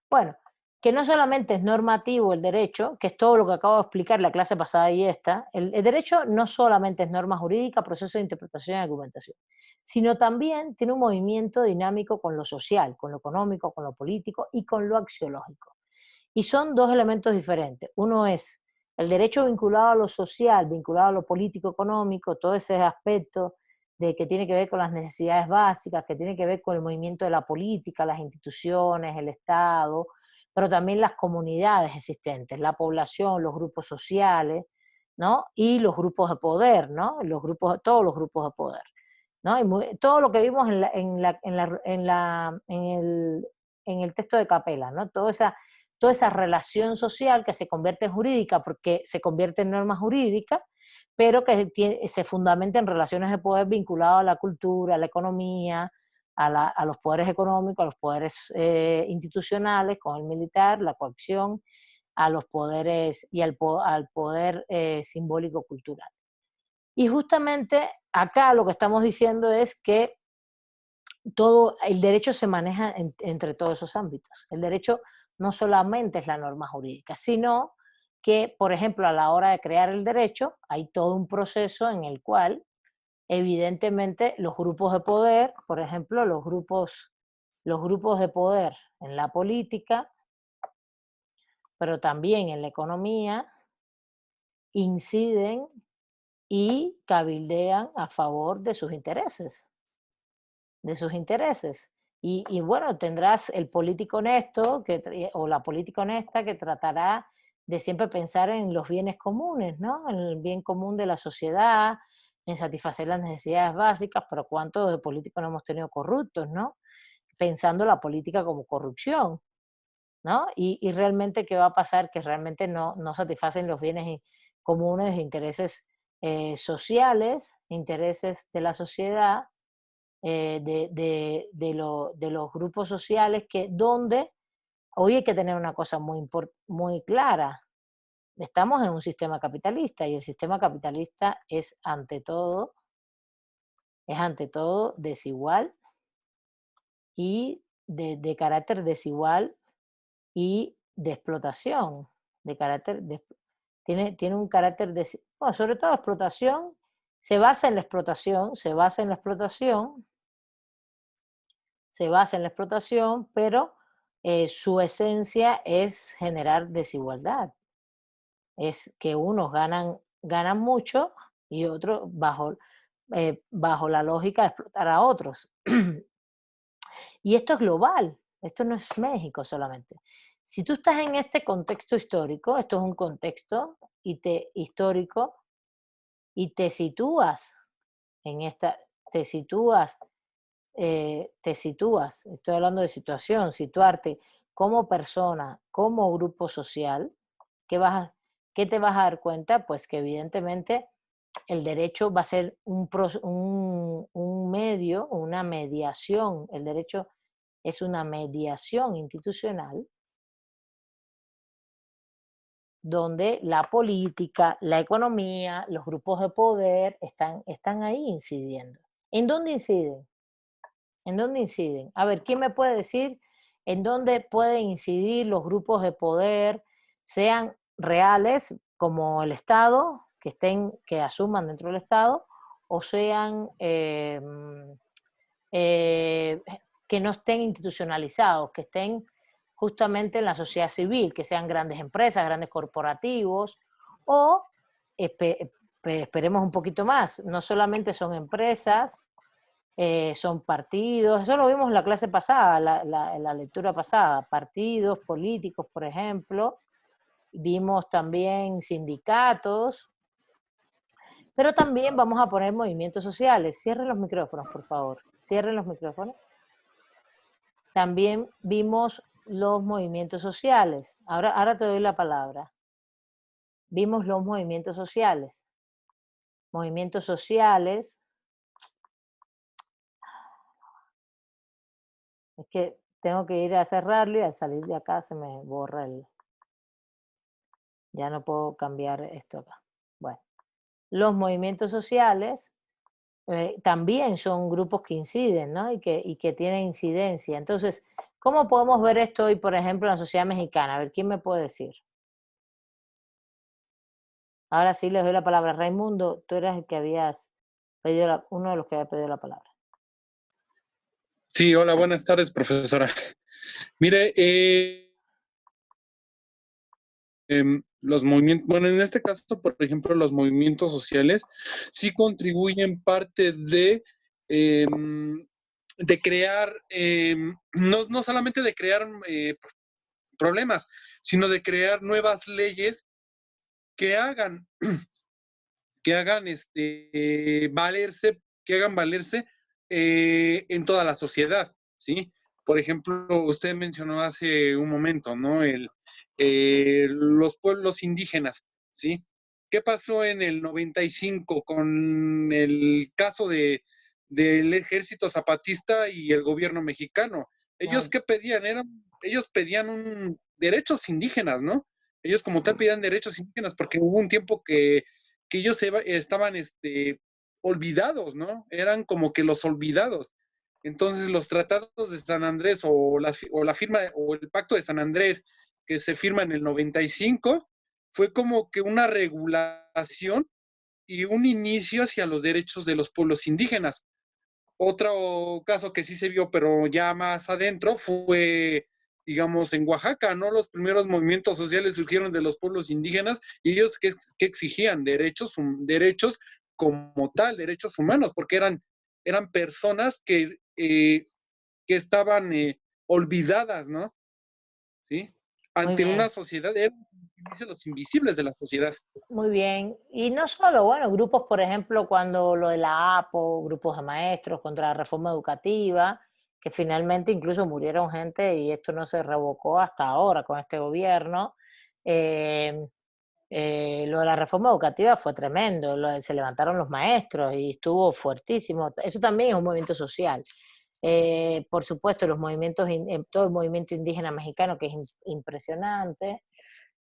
Bueno, que no solamente es normativo el derecho, que es todo lo que acabo de explicar la clase pasada y esta, el derecho no solamente es norma jurídica, proceso de interpretación y argumentación, sino también tiene un movimiento dinámico con lo social, con lo económico, con lo político y con lo axiológico. Y son dos elementos diferentes. Uno es el derecho vinculado a lo social, vinculado a lo político-económico, todo ese aspecto de que tiene que ver con las necesidades básicas, que tiene que ver con el movimiento de la política, las instituciones, el Estado, pero también las comunidades existentes, la población, los grupos sociales, ¿no? Y los grupos de poder, ¿no? Todos los grupos de poder, ¿no? Todo lo que vimos en el texto de Capella, ¿no? Toda esa relación social que se convierte en jurídica porque se convierte en norma jurídica, pero que se fundamenta en relaciones de poder vinculadas a la cultura, a la economía, a los poderes económicos, a los poderes institucionales, con el militar, la coacción, a los poderes y al poder simbólico cultural. Y justamente acá lo que estamos diciendo es que todo el derecho se maneja entre todos esos ámbitos. El derecho no solamente es la norma jurídica, sino que, por ejemplo, a la hora de crear el derecho, hay todo un proceso en el cual, evidentemente, los grupos de poder, por ejemplo, los grupos de poder en la política, pero también en la economía, inciden y cabildean a favor de sus intereses. Y bueno, tendrás el político honesto o la política honesta que tratará de siempre pensar en los bienes comunes, ¿no? En el bien común de la sociedad, en satisfacer las necesidades básicas, pero cuántos de políticos no hemos tenido corruptos, ¿no? Pensando la política como corrupción, ¿no? Y realmente, ¿qué va a pasar? Que realmente no satisfacen los bienes comunes, intereses sociales, intereses de la sociedad, de los grupos sociales, que donde hoy hay que tener una cosa muy clara. Estamos en un sistema capitalista y el sistema capitalista es ante todo desigual y de carácter desigual y de explotación, de carácter de, tiene un carácter de, bueno, sobre todo explotación, se basa en la explotación, se basa en la explotación, se basa en la explotación, pero su esencia es generar desigualdad. Es que unos ganan mucho y otros bajo la lógica de explotar a otros. Y esto es global, esto no es México solamente. Si tú estás en este contexto histórico, esto es un contexto histórico, y te sitúas en esta, te sitúas, estoy hablando de situación, situarte como persona, como grupo social, ¿qué, qué te vas a dar cuenta? Pues que evidentemente el derecho va a ser un medio, una mediación. El derecho es una mediación institucional donde la política, la economía, los grupos de poder están ahí incidiendo. ¿En dónde inciden? ¿En dónde inciden? A ver, ¿quién me puede decir en dónde pueden incidir los grupos de poder, sean reales como el Estado, que asuman dentro del Estado, o sean eh, que no estén institucionalizados, que estén justamente en la sociedad civil, que sean grandes empresas, grandes corporativos, o esperemos un poquito más, no solamente son empresas, son partidos, eso lo vimos en la clase pasada, en la lectura pasada, partidos políticos, por ejemplo, vimos también sindicatos, pero también vamos a poner movimientos sociales. Cierren los micrófonos, por favor, cierren los micrófonos. También vimos los movimientos sociales. Ahora te doy la palabra. Vimos los movimientos sociales. Movimientos sociales. Es que tengo que ir a cerrarlo y al salir de acá se me borra el... Ya no puedo cambiar esto acá. Bueno, los movimientos sociales también son grupos que inciden, ¿no? Y que tienen incidencia. Entonces, ¿cómo podemos ver esto hoy, por ejemplo, en la sociedad mexicana? A ver, ¿quién me puede decir? Ahora sí les doy la palabra. Raimundo, tú eras el que habías pedido uno de los que había pedido la palabra. Sí, hola, buenas tardes, profesora. Mire, los movimientos, bueno, en este caso, por ejemplo, los movimientos sociales sí contribuyen parte de crear, no solamente de crear problemas, sino de crear nuevas leyes que hagan, valerse, que hagan valerse en toda la sociedad, ¿sí? Por ejemplo, usted mencionó hace un momento, ¿no? Los pueblos indígenas, ¿sí? ¿Qué pasó en el 95 con el caso del ejército zapatista y el gobierno mexicano? ¿Ellos qué pedían? Ellos pedían derechos indígenas, ¿no? Ellos como tal pedían derechos indígenas porque hubo un tiempo que ellos estaban olvidados, ¿no? Eran como que los olvidados. Entonces los tratados de San Andrés o la firma o el pacto de San Andrés que se firma en el 95 fue como que una regulación y un inicio hacia los derechos de los pueblos indígenas. Otro caso que sí se vio, pero ya más adentro, fue, digamos, en Oaxaca, ¿no? Los primeros movimientos sociales surgieron de los pueblos indígenas y ellos que exigían derechos como tal, derechos humanos, porque eran personas que estaban olvidadas, ¿no? ¿Sí? Muy Ante una bien, sociedad, eran los invisibles de la sociedad. muy bien. Y no solo, bueno, grupos, por ejemplo, cuando lo de la APO, grupos de maestros contra la reforma educativa, que finalmente incluso murieron gente y esto no se revocó hasta ahora con este gobierno. Eh, lo de la reforma educativa fue tremendo, se levantaron los maestros y estuvo fuertísimo. Eso también es un movimiento social. Por supuesto, los movimientos, todo el movimiento indígena mexicano, que es impresionante,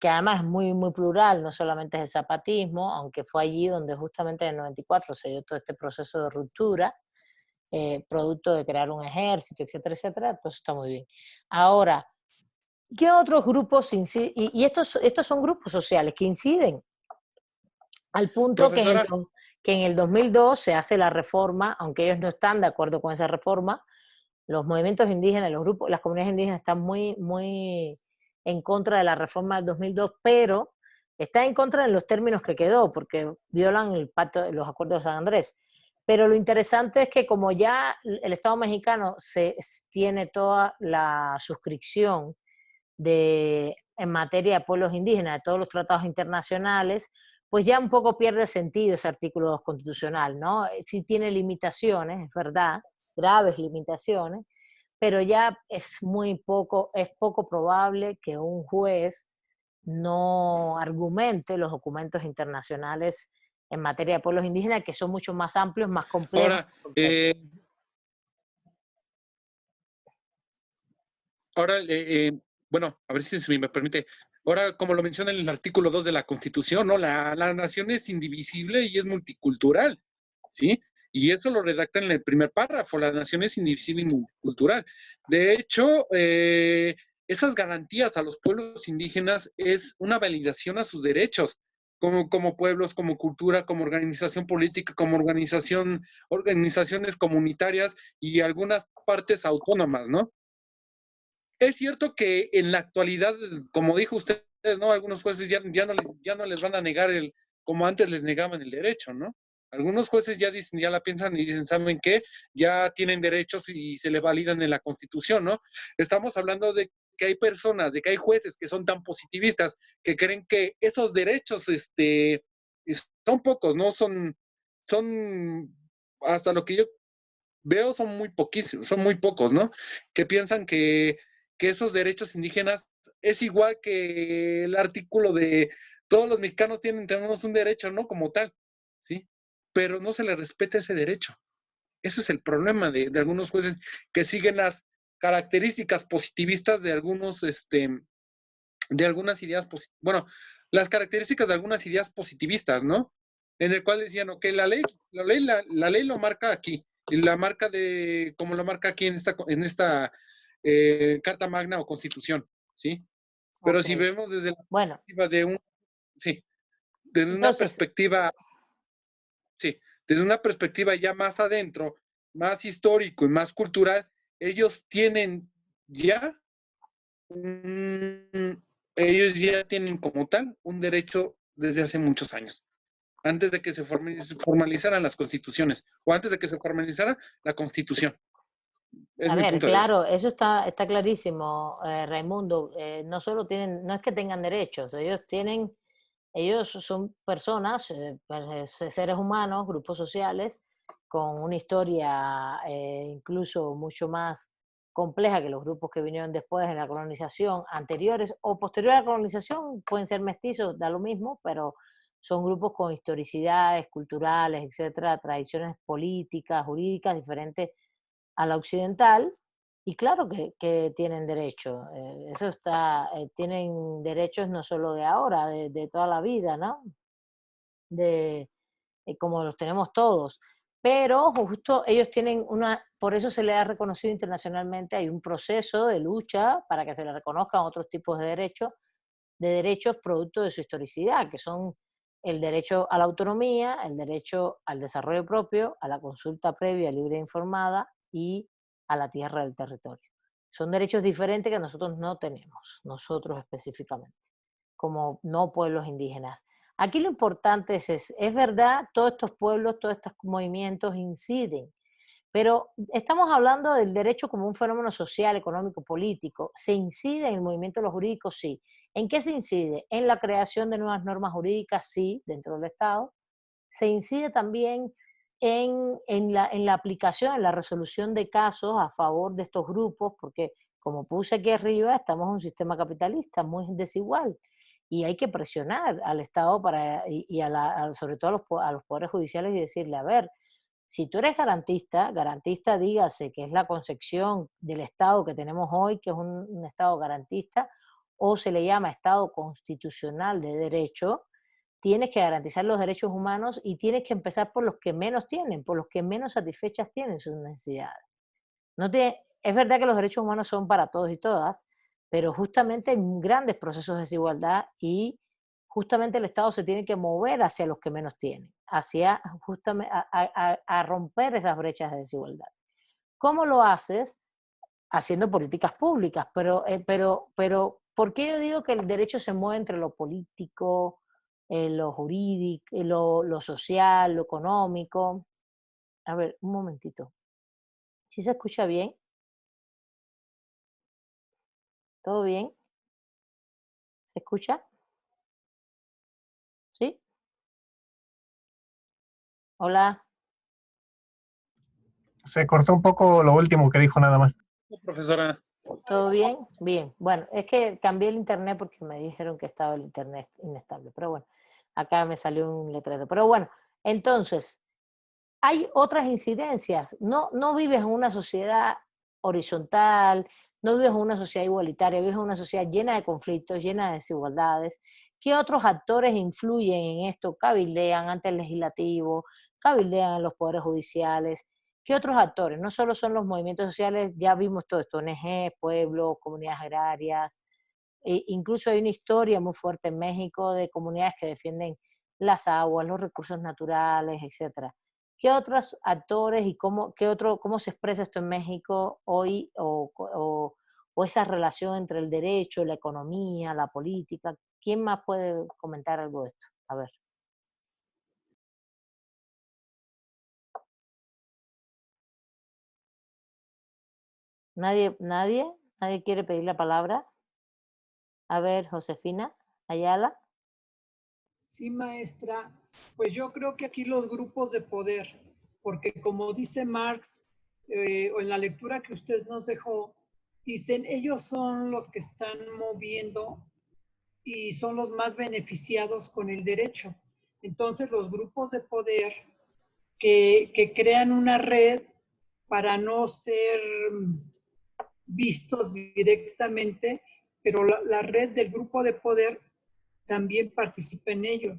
que además es muy, muy plural, no solamente es el zapatismo, aunque fue allí donde justamente en el 94 se dio todo este proceso de ruptura, producto de crear un ejército, etcétera, etcétera, entonces está muy bien. Ahora, ¿qué otros grupos inciden? Y estos son grupos sociales que inciden al punto Profesora, que en el 2002 se hace la reforma, aunque ellos no están de acuerdo con esa reforma, los movimientos indígenas, los grupos, las comunidades indígenas están muy, muy en contra de la reforma del 2002, pero está en contra en los términos que quedó, porque violan el pacto, los acuerdos de San Andrés. Pero lo interesante es que como ya el Estado mexicano tiene toda la suscripción en materia de pueblos indígenas, de todos los tratados internacionales, pues ya un poco pierde sentido ese artículo 2 constitucional, ¿no? Sí tiene limitaciones, es verdad, graves limitaciones, pero ya es poco probable que un juez no argumente los documentos internacionales en materia de pueblos indígenas, que son mucho más amplios, más complejos. ahora, ahora, bueno, a ver si me permite. Ahora, como lo menciona en el artículo 2 de la Constitución, ¿no? La nación es indivisible y es multicultural, ¿sí? Y eso lo redacta en el primer párrafo, la nación es indivisible y multicultural. De hecho, esas garantías a los pueblos indígenas es una validación a sus derechos, como pueblos, como cultura, como organización política, como organizaciones comunitarias y algunas partes autónomas, ¿no? Es cierto que en la actualidad, como dijo usted, ¿no? Algunos jueces ya no les van a negar como antes les negaban el derecho, ¿no? Algunos jueces ya dicen, ya la piensan y dicen, ¿saben qué? Ya tienen derechos y se le validan en la Constitución, ¿no? Estamos hablando de que hay personas, de que hay jueces que son tan positivistas que creen que esos derechos, son pocos, ¿no? Son, hasta lo que yo veo, son muy poquísimos, son muy pocos, ¿no? Que piensan que esos derechos indígenas es igual que el artículo de todos los mexicanos tenemos un derecho, ¿no? Como tal, ¿sí? Pero no se les respeta ese derecho. Ese es el problema de algunos jueces que siguen las características positivistas de de algunas ideas, bueno, las características de algunas ideas positivistas, ¿no? En el cual decían, ok, la ley lo marca aquí, y la marca como lo marca aquí en esta Carta Magna o Constitución, ¿sí? Pero Ok, si vemos desde la bueno, perspectiva sí, desde una entonces, perspectiva, sí, desde una perspectiva ya más adentro, más histórico y más cultural, ellos tienen ya ellos ya tienen como tal un derecho desde hace muchos años, antes de que se formalizaran las constituciones o antes de que se formalizara la constitución. Es a mi ver, punto de vista. claro, eso está clarísimo, Raimundo. No solo tienen, no es que tengan derechos, ellos son personas, seres humanos, grupos sociales, con una historia incluso mucho más compleja que los grupos que vinieron después en la colonización, anteriores o posterior a la colonización, pueden ser mestizos, da lo mismo, pero son grupos con historicidades culturales, etcétera, tradiciones políticas, jurídicas diferentes a la occidental, y claro que tienen derecho, tienen derechos no solo de ahora, de toda la vida, ¿no? De, como los tenemos todos. Pero justo ellos tienen por eso se le ha reconocido internacionalmente, hay un proceso de lucha para que se le reconozcan otros tipos de derechos producto de su historicidad, que son el derecho a la autonomía, el derecho al desarrollo propio, a la consulta previa, libre e informada y a la tierra del territorio. Son derechos diferentes que nosotros no tenemos, nosotros específicamente, como no pueblos indígenas. Aquí lo importante es verdad, todos estos pueblos, todos estos movimientos inciden, pero estamos hablando del derecho como un fenómeno social, económico, político. ¿Se incide en el movimiento de los jurídicos? Sí. ¿En qué se incide? En la creación de nuevas normas jurídicas, sí, dentro del Estado. Se incide también en la aplicación, en la resolución de casos a favor de estos grupos, porque como puse aquí arriba, estamos en un sistema capitalista muy desigual y hay que presionar al Estado y sobre todo a los poderes judiciales y decirle, a ver, si tú eres garantista, garantista dígase que es la concepción del Estado que tenemos hoy, que es un Estado garantista, o se le llama Estado constitucional de derecho, tienes que garantizar los derechos humanos y tienes que empezar por los que menos tienen, por los que menos satisfechas tienen sus necesidades. Es verdad que los derechos humanos son para todos y todas, pero justamente hay grandes procesos de desigualdad y justamente el Estado se tiene que mover hacia los que menos tienen, hacia justamente a romper esas brechas de desigualdad. ¿Cómo lo haces? Haciendo políticas públicas, pero ¿por qué yo digo que el derecho se mueve entre lo político, lo jurídico, lo social, lo económico? A ver, un momentito. ¿Sí se escucha bien? ¿Todo bien? ¿Se escucha? ¿Sí? Hola, Se cortó un poco lo último que dijo nada más. Profesora. ¿todo bien? Bien. Bueno, es que cambié el internet porque me dijeron que estaba el internet inestable, pero bueno, acá me salió un letrero. Pero bueno, entonces, hay otras incidencias. No vives en una sociedad horizontal, no vives en una sociedad igualitaria, vives en una sociedad llena de conflictos, llena de desigualdades. ¿Qué otros actores influyen en esto? Cabildean ante el legislativo, cabildean en los poderes judiciales. ¿Qué otros actores? No solo son los movimientos sociales, ya vimos todo esto, ONG, pueblos, comunidades agrarias. Incluso hay una historia muy fuerte en México de comunidades que defienden las aguas, los recursos naturales, etcétera. ¿Qué otros actores y cómo se expresa esto en México hoy o esa relación entre el derecho, la economía, la política? ¿Quién más puede comentar algo de esto? A ver. ¿Nadie quiere pedir la palabra? A ver, Josefina Ayala. Sí, maestra, pues yo creo que aquí los grupos de poder, porque como dice Marx, o en la lectura que usted nos dejó, dicen, ellos son los que están moviendo y son los más beneficiados con el derecho. Entonces, los grupos de poder que crean una red para no ser vistos directamente, pero la red del grupo de poder también participa en ello.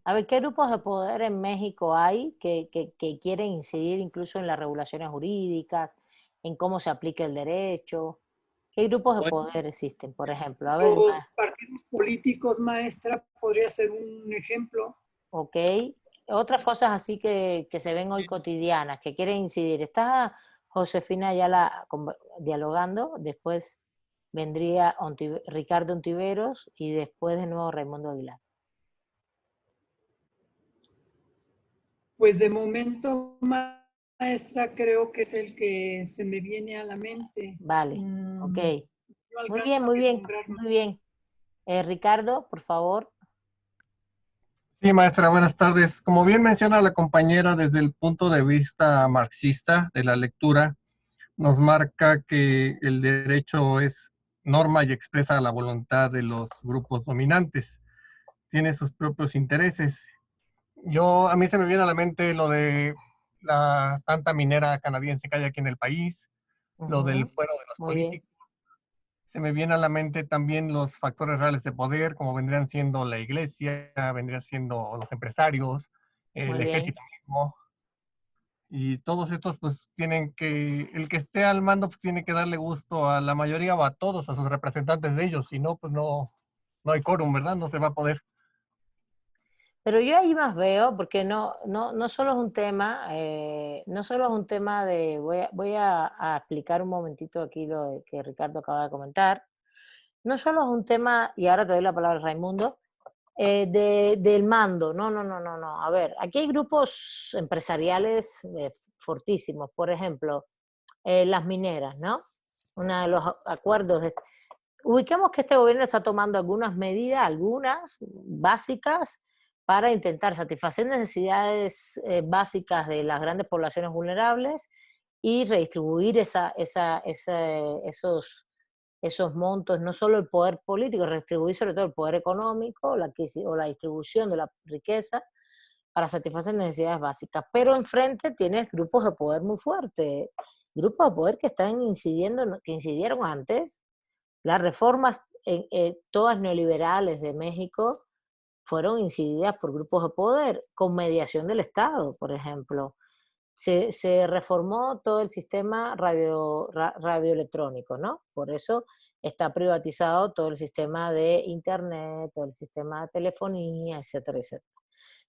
A ver, ¿qué grupos de poder en México hay que quieren incidir incluso en las regulaciones jurídicas, en cómo se aplica el derecho? ¿Qué grupos de Bueno, poder existen, por ejemplo? A ver, Los partidos políticos, maestra, podría ser un ejemplo. ok. Otras cosas así que se ven hoy cotidianas, que quieren incidir. Está Josefina ya dialogando, después vendría Ricardo Ontiveros y después de nuevo Raimundo Aguilar. Pues de momento, maestra, creo que es el que se me viene a la mente. Vale, ok. No Muy alcanzo bien, a muy bien, vislumbrar más. muy bien. Ricardo, por favor. Sí, maestra, buenas tardes. Como bien menciona la compañera, desde el punto de vista marxista de la lectura, nos marca que el derecho es norma y expresa la voluntad de los grupos dominantes. Tiene sus propios intereses. A mí se me viene a la mente lo de la tanta minera canadiense que hay aquí en el país, lo del fuero de los Muy bien. políticos. Se me viene a la mente también los factores reales de poder, como vendrían siendo la iglesia, vendrían siendo los empresarios, el Muy bien. ejército mismo, y todos estos pues el que esté al mando pues tiene que darle gusto a la mayoría o a todos, a sus representantes de ellos, si no pues no hay quórum, ¿verdad? No se va a poder. Pero yo ahí más veo, porque no solo es un tema, no solo es un tema de, voy a explicar un momentito aquí lo que Ricardo acaba de comentar, no solo es un tema, y ahora te doy la palabra Raimundo, del mando, no, a ver, aquí hay grupos empresariales fortísimos, por ejemplo, las mineras, ¿no? Uno de los acuerdos ubiquemos que este gobierno está tomando algunas medidas, algunas básicas, para intentar satisfacer necesidades básicas de las grandes poblaciones vulnerables y redistribuir esos montos, no solo el poder político, redistribuir sobre todo el poder económico o la distribución de la riqueza para satisfacer necesidades básicas. Pero enfrente tienes grupos de poder muy fuertes, grupos de poder que están incidiendo, que incidieron antes. Las reformas, todas neoliberales de México, fueron incididas por grupos de poder, con mediación del Estado, por ejemplo. Se reformó todo el sistema radioelectrónico, ¿no? Por eso está privatizado todo el sistema de Internet, todo el sistema de telefonía, etcétera, etcétera.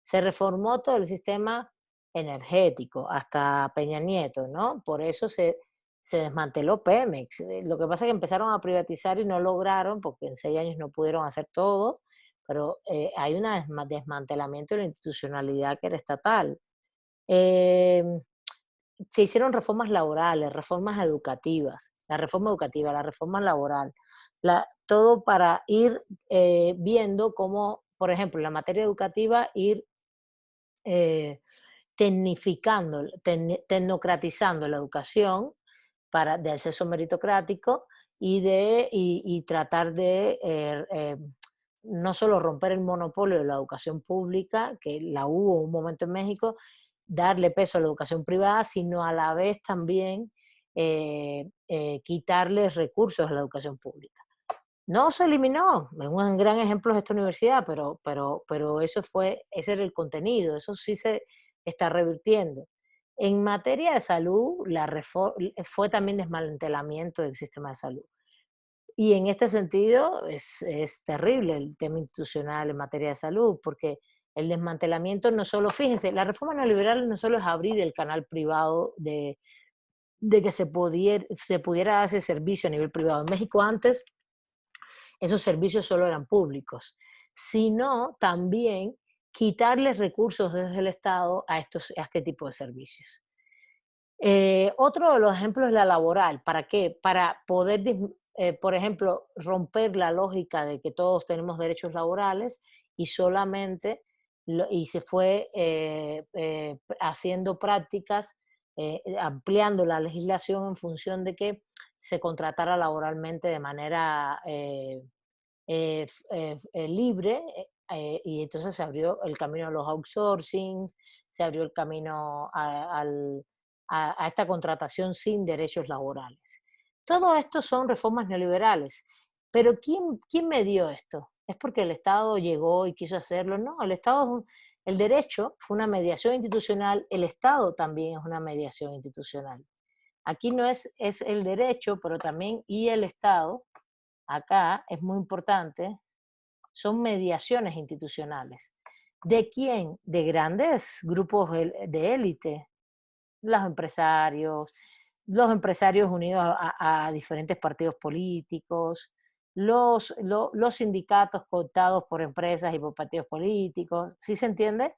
Se reformó todo el sistema energético, hasta Peña Nieto, ¿no? Por eso se desmanteló Pemex. Lo que pasa es que empezaron a privatizar y no lograron, porque en 6 años no pudieron hacer todo, pero hay un desmantelamiento de la institucionalidad que era estatal. Se hicieron reformas laborales, reformas educativas, la reforma educativa, la reforma laboral, todo para ir viendo cómo, por ejemplo, en la materia educativa, ir tecnocratizando la educación de acceso meritocrático y tratar de no solo romper el monopolio de la educación pública, que la hubo un momento en México, darle peso a la educación privada, sino a la vez también quitarles recursos a la educación pública. No se eliminó, es un gran ejemplo de esta universidad, pero ese era el contenido, eso sí se está revirtiendo. En materia de salud, fue también desmantelamiento del sistema de salud. Y en este sentido es terrible el tema institucional en materia de salud, porque el desmantelamiento no solo, fíjense, la reforma neoliberal no solo es abrir el canal privado de que se pudiera dar ese servicio a nivel privado. En México antes esos servicios solo eran públicos, sino también quitarles recursos desde el Estado a este tipo de servicios. Otro de los ejemplos es la laboral. ¿Para qué? Para poder, por ejemplo, romper la lógica de que todos tenemos derechos laborales y solamente, y se fue haciendo prácticas, ampliando la legislación en función de que se contratara laboralmente de manera libre, y entonces se abrió el camino a los outsourcing, se abrió el camino a esta contratación sin derechos laborales. Todo esto son reformas neoliberales. Pero ¿quién me dio esto? ¿Es porque el Estado llegó y quiso hacerlo? No, el derecho fue una mediación institucional, el Estado también es una mediación institucional. Aquí no es el derecho, pero también y el Estado, acá es muy importante, son mediaciones institucionales. ¿De quién? De grandes grupos de élite, los empresarios unidos a diferentes partidos políticos, los sindicatos cooptados por empresas y por partidos políticos, ¿sí se entiende?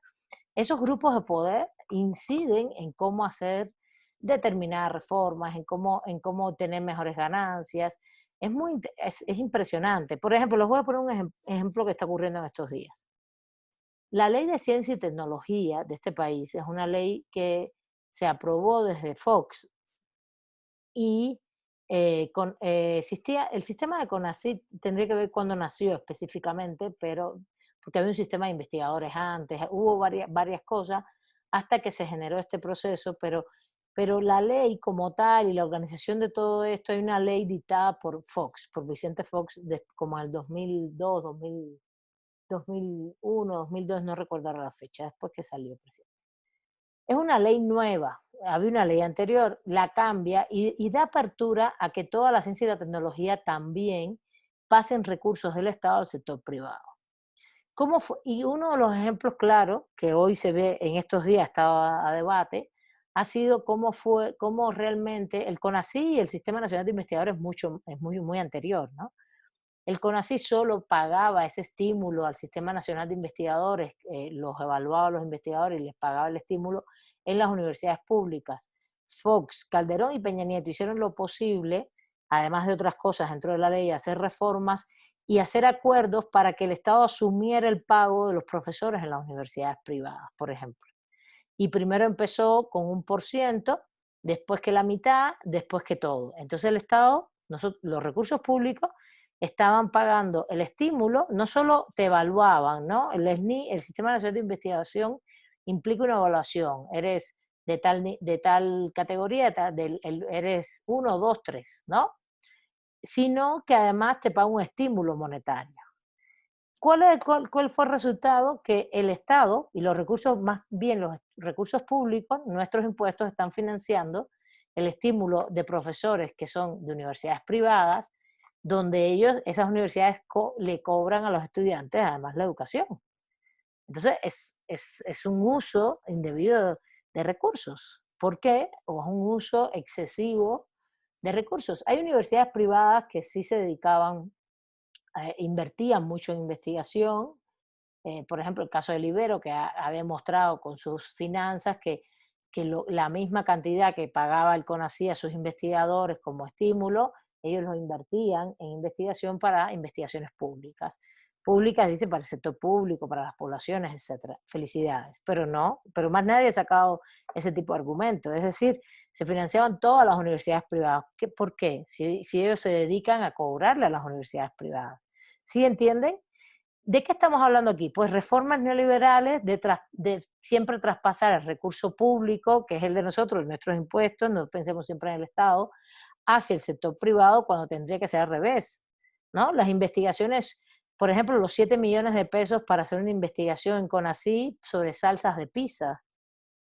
Esos grupos de poder inciden en cómo hacer determinadas reformas, en cómo tener mejores ganancias. Es impresionante. Por ejemplo, les voy a poner un ejemplo que está ocurriendo en estos días. La ley de ciencia y tecnología de este país es una ley que se aprobó desde Fox y existía el sistema de CONACYT, tendría que ver cuándo nació específicamente, pero porque había un sistema de investigadores antes, hubo varias cosas hasta que se generó este proceso, pero la ley como tal y la organización de todo esto, hay una ley dictada por Fox, por Vicente Fox, como en el 2002, 2001, 2002, no recuerdo la fecha, después que salió el presidente. Es una ley nueva, había una ley anterior, la cambia y da apertura a que toda la ciencia y la tecnología también pasen recursos del Estado al sector privado. Y uno de los ejemplos claros que hoy se ve en estos días, estaba a debate, ha sido cómo realmente el CONACYT y el Sistema Nacional de Investigadores es muy anterior, ¿no? El CONACYT solo pagaba ese estímulo al Sistema Nacional de Investigadores, los evaluaba a los investigadores y les pagaba el estímulo en las universidades públicas. Fox, Calderón y Peña Nieto hicieron lo posible, además de otras cosas dentro de la ley, hacer reformas y hacer acuerdos para que el Estado asumiera el pago de los profesores en las universidades privadas, por ejemplo. Y primero empezó con 1%, después que la mitad, después que todo. Entonces el Estado, los recursos públicos, estaban pagando el estímulo, no solo te evaluaban, ¿no? El SNI, el Sistema Nacional de Investigación, implica una evaluación. Eres de tal categoría, eres 1, 2, 3, ¿no? Sino que además te paga un estímulo monetario. ¿Cuál fue el resultado? Que el Estado y los recursos, más bien los recursos públicos, nuestros impuestos, están financiando el estímulo de profesores que son de universidades privadas, donde esas universidades le cobran a los estudiantes además la educación. Entonces es un uso indebido de recursos. ¿Por qué? O es un uso excesivo de recursos. Hay universidades privadas que sí se dedicaban, invertían mucho en investigación. Por ejemplo, el caso de Libero, que ha demostrado con sus finanzas que la misma cantidad que pagaba el CONACYT a sus investigadores como estímulo, ellos lo invertían en investigación para investigaciones públicas. Públicas, dice, para el sector público, para las poblaciones, etcétera. Felicidades. Pero más nadie ha sacado ese tipo de argumento. Es decir, se financiaban todas las universidades privadas. ¿Por qué? Si ellos se dedican a cobrarle a las universidades privadas. ¿Sí entienden? ¿De qué estamos hablando aquí? Pues reformas neoliberales de siempre traspasar el recurso público, que es el de nosotros, nuestros impuestos, no pensemos siempre en el Estado, hacia el sector privado cuando tendría que ser al revés, ¿no? Las investigaciones, por ejemplo, los 7 millones de pesos para hacer una investigación en CONACYT sobre salsas de pizza.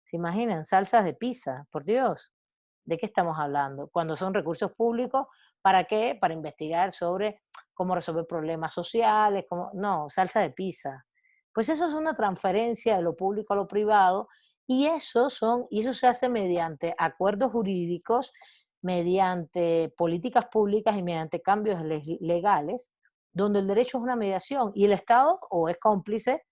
¿Se imaginan? Salsas de pizza, por Dios. ¿De qué estamos hablando? Cuando son recursos públicos, ¿para qué? Para investigar sobre cómo resolver problemas sociales, no, salsa de pizza. Pues eso es una transferencia de lo público a lo privado y eso se hace mediante acuerdos jurídicos, mediante políticas públicas y mediante cambios legales, donde el derecho es una mediación y el Estado o es cómplice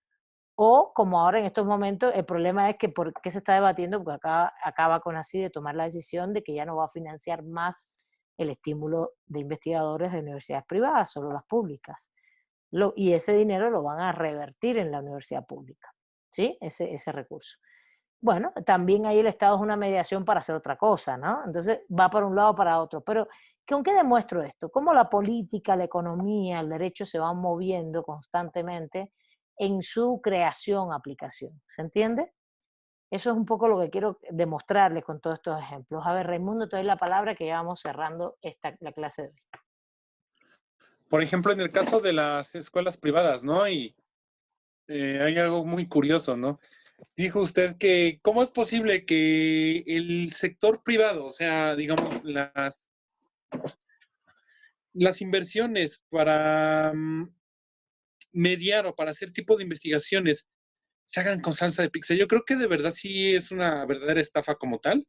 o, como ahora en estos momentos, el problema es que ¿por qué se está debatiendo? Porque acaba CONACYT de tomar la decisión de que ya no va a financiar más el estímulo de investigadores de universidades privadas, solo las públicas. Y ese dinero lo van a revertir en la universidad pública, ¿sí? Ese recurso. Bueno, también ahí el Estado es una mediación para hacer otra cosa, ¿no? Entonces va para un lado o para otro. Pero ¿con qué demuestro esto? Cómo la política, la economía, el derecho se van moviendo constantemente en su creación, aplicación. ¿Se entiende? Eso es un poco lo que quiero demostrarles con todos estos ejemplos. A ver, Raimundo, te doy la palabra que ya vamos cerrando la clase de hoy. Por ejemplo, en el caso de las escuelas privadas, ¿no? Y hay algo muy curioso, ¿no? Dijo usted que, ¿cómo es posible que el sector privado, o sea, digamos, las inversiones para mediar o para hacer tipo de investigaciones se hagan con salsa de pizza? Yo creo que de verdad sí es una verdadera estafa como tal.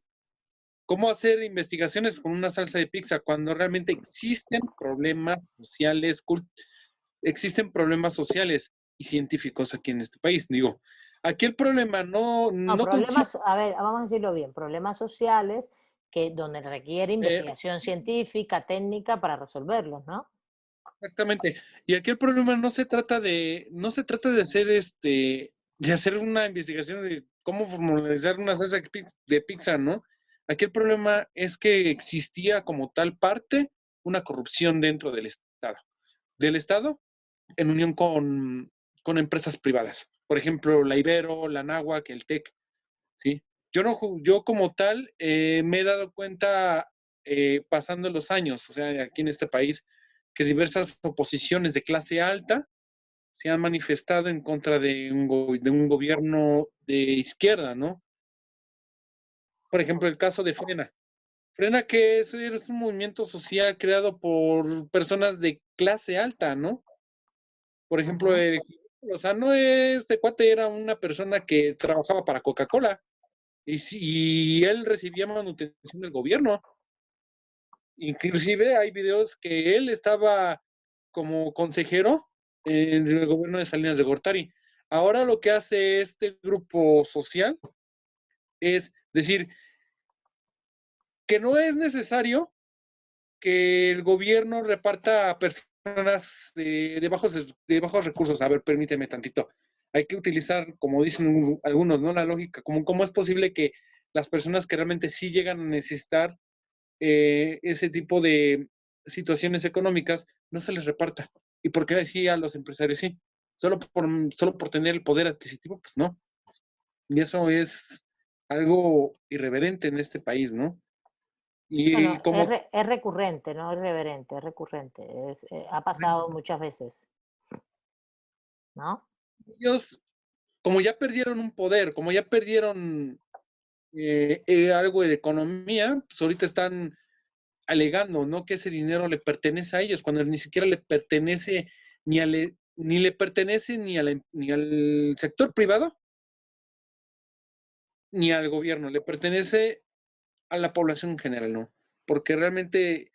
¿Cómo hacer investigaciones con una salsa de pizza cuando realmente existen problemas sociales, existen problemas sociales y científicos aquí en este país? Digo, aquí el problema no problemas, a ver, vamos a decirlo bien, problemas sociales donde requiere investigación científica, técnica para resolverlos, ¿no? Exactamente. Y aquí el problema no se trata de hacer de hacer una investigación de cómo formalizar una salsa de pizza, ¿no? Aquí el problema es que existía como tal parte una corrupción dentro del Estado en unión con empresas privadas. Por ejemplo, la Ibero, la Anáhuac, el TEC, ¿sí? Yo como tal me he dado cuenta pasando los años, o sea, aquí en este país, que diversas oposiciones de clase alta se han manifestado en contra de un gobierno de izquierda, ¿no? Por ejemplo, el caso de Frena. Frena, que es un movimiento social creado por personas de clase alta, ¿no? Por ejemplo, Lozano, este cuate era una persona que trabajaba para Coca-Cola y él recibía manutención del gobierno. Inclusive hay videos que él estaba como consejero en el gobierno de Salinas de Gortari. Ahora lo que hace este grupo social es decir que no es necesario que el gobierno reparta personas personas de bajos recursos. A ver, permíteme tantito. Hay que utilizar, como dicen algunos, ¿no? La lógica, como cómo es posible que las personas que realmente sí llegan a necesitar ese tipo de situaciones económicas no se les reparta. ¿Y por qué sí a los empresarios sí? Solo por tener el poder adquisitivo, pues no. Y eso es algo irreverente en este país, ¿no? Y Bueno, como es recurrente, no es reverente, es recurrente. Ha pasado muchas veces, ¿no? ellos, como ya perdieron un poder, como ya perdieron algo de economía, pues ahorita están alegando, ¿no? Que ese dinero le pertenece a ellos, cuando ni siquiera le pertenece ni le pertenece ni al sector privado, ni al gobierno, le pertenece a la población en general, ¿no? Porque realmente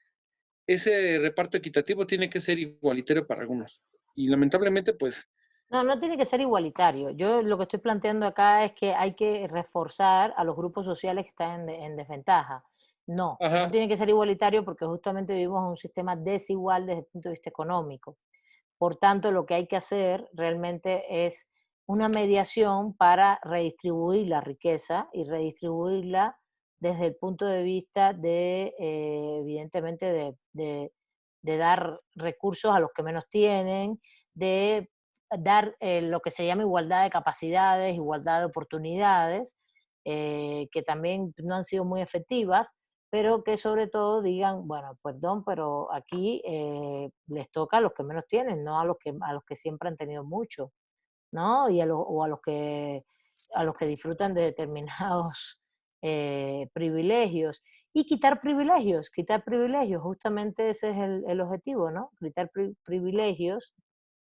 ese reparto equitativo tiene que ser igualitario para algunos. Y lamentablemente, pues, No, no tiene que ser igualitario. Yo lo que estoy planteando acá es que hay que reforzar a los grupos sociales que están en desventaja. No, no ajá, tiene que ser igualitario porque justamente vivimos en un sistema desigual desde el punto de vista económico. Por tanto, lo que hay que hacer realmente es una mediación para redistribuir la riqueza y redistribuirla desde el punto de vista de, evidentemente, de dar recursos a los que menos tienen, de dar lo que se llama igualdad de capacidades, igualdad de oportunidades, que también no han sido muy efectivas, pero que sobre todo digan, bueno, perdón, pero aquí les toca a los que menos tienen, no a los que siempre han tenido mucho, ¿no? O a los que disfrutan de determinados privilegios. Y quitar privilegios, justamente ese es el objetivo, ¿no? Quitar privilegios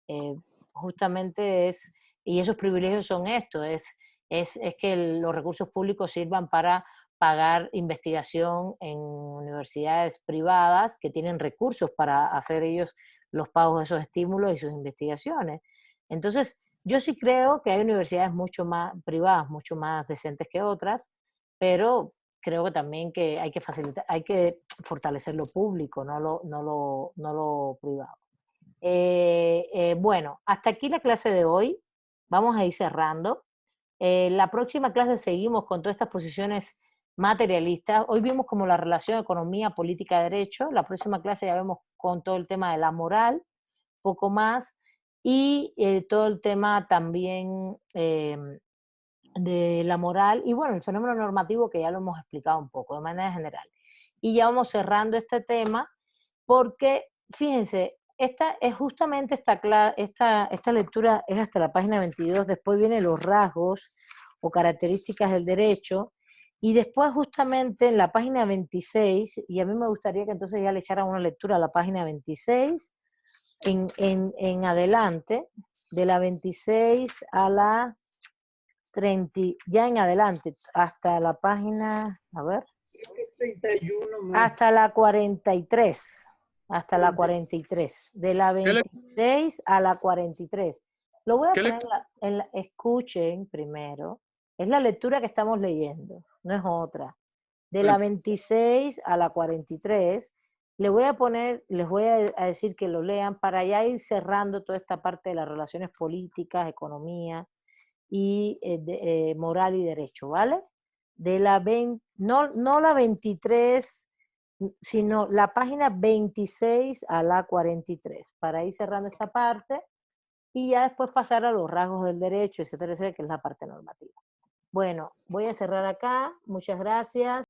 eh, justamente es, y esos privilegios son esto, es que los recursos públicos sirvan para pagar investigación en universidades privadas que tienen recursos para hacer ellos los pagos de esos estímulos y sus investigaciones. Entonces, yo sí creo que hay universidades mucho más privadas, mucho más decentes que otras, pero creo que también que hay que facilitar, hay que fortalecer lo público, no lo privado. Bueno, hasta aquí la clase de hoy. Vamos a ir cerrando. La próxima clase seguimos con todas estas posiciones materialistas. Hoy vimos como la relación economía, política, derecho. La próxima clase ya vemos con todo el tema de la moral, poco más, y todo el tema también de la moral y bueno, el fenómeno normativo que ya lo hemos explicado un poco de manera general. Y ya vamos cerrando este tema porque, fíjense, esta es justamente esta lectura es hasta la página 22, después vienen los rasgos o características del derecho, y después justamente en la página 26, y a mí me gustaría que entonces ya le echaran una lectura a la página 26 en adelante, de la 26 a la 30, ya en adelante, hasta la página, a ver, Creo que es 31 hasta más. la 43, hasta la 43, de la ¿qué, 26 a la 43. Lo voy a qué poner escuchen primero, es la lectura que estamos leyendo, no es otra. De la 26 a la 43, le voy a poner, les voy a decir que lo lean para ya ir cerrando toda esta parte de las relaciones políticas, economía y moral y derecho, ¿vale? De la 20, no la 23, sino la página 26 a la 43, para ir cerrando esta parte y ya después pasar a los rasgos del derecho, etcétera, etcétera, que es la parte normativa. Bueno, voy a cerrar acá. Muchas gracias.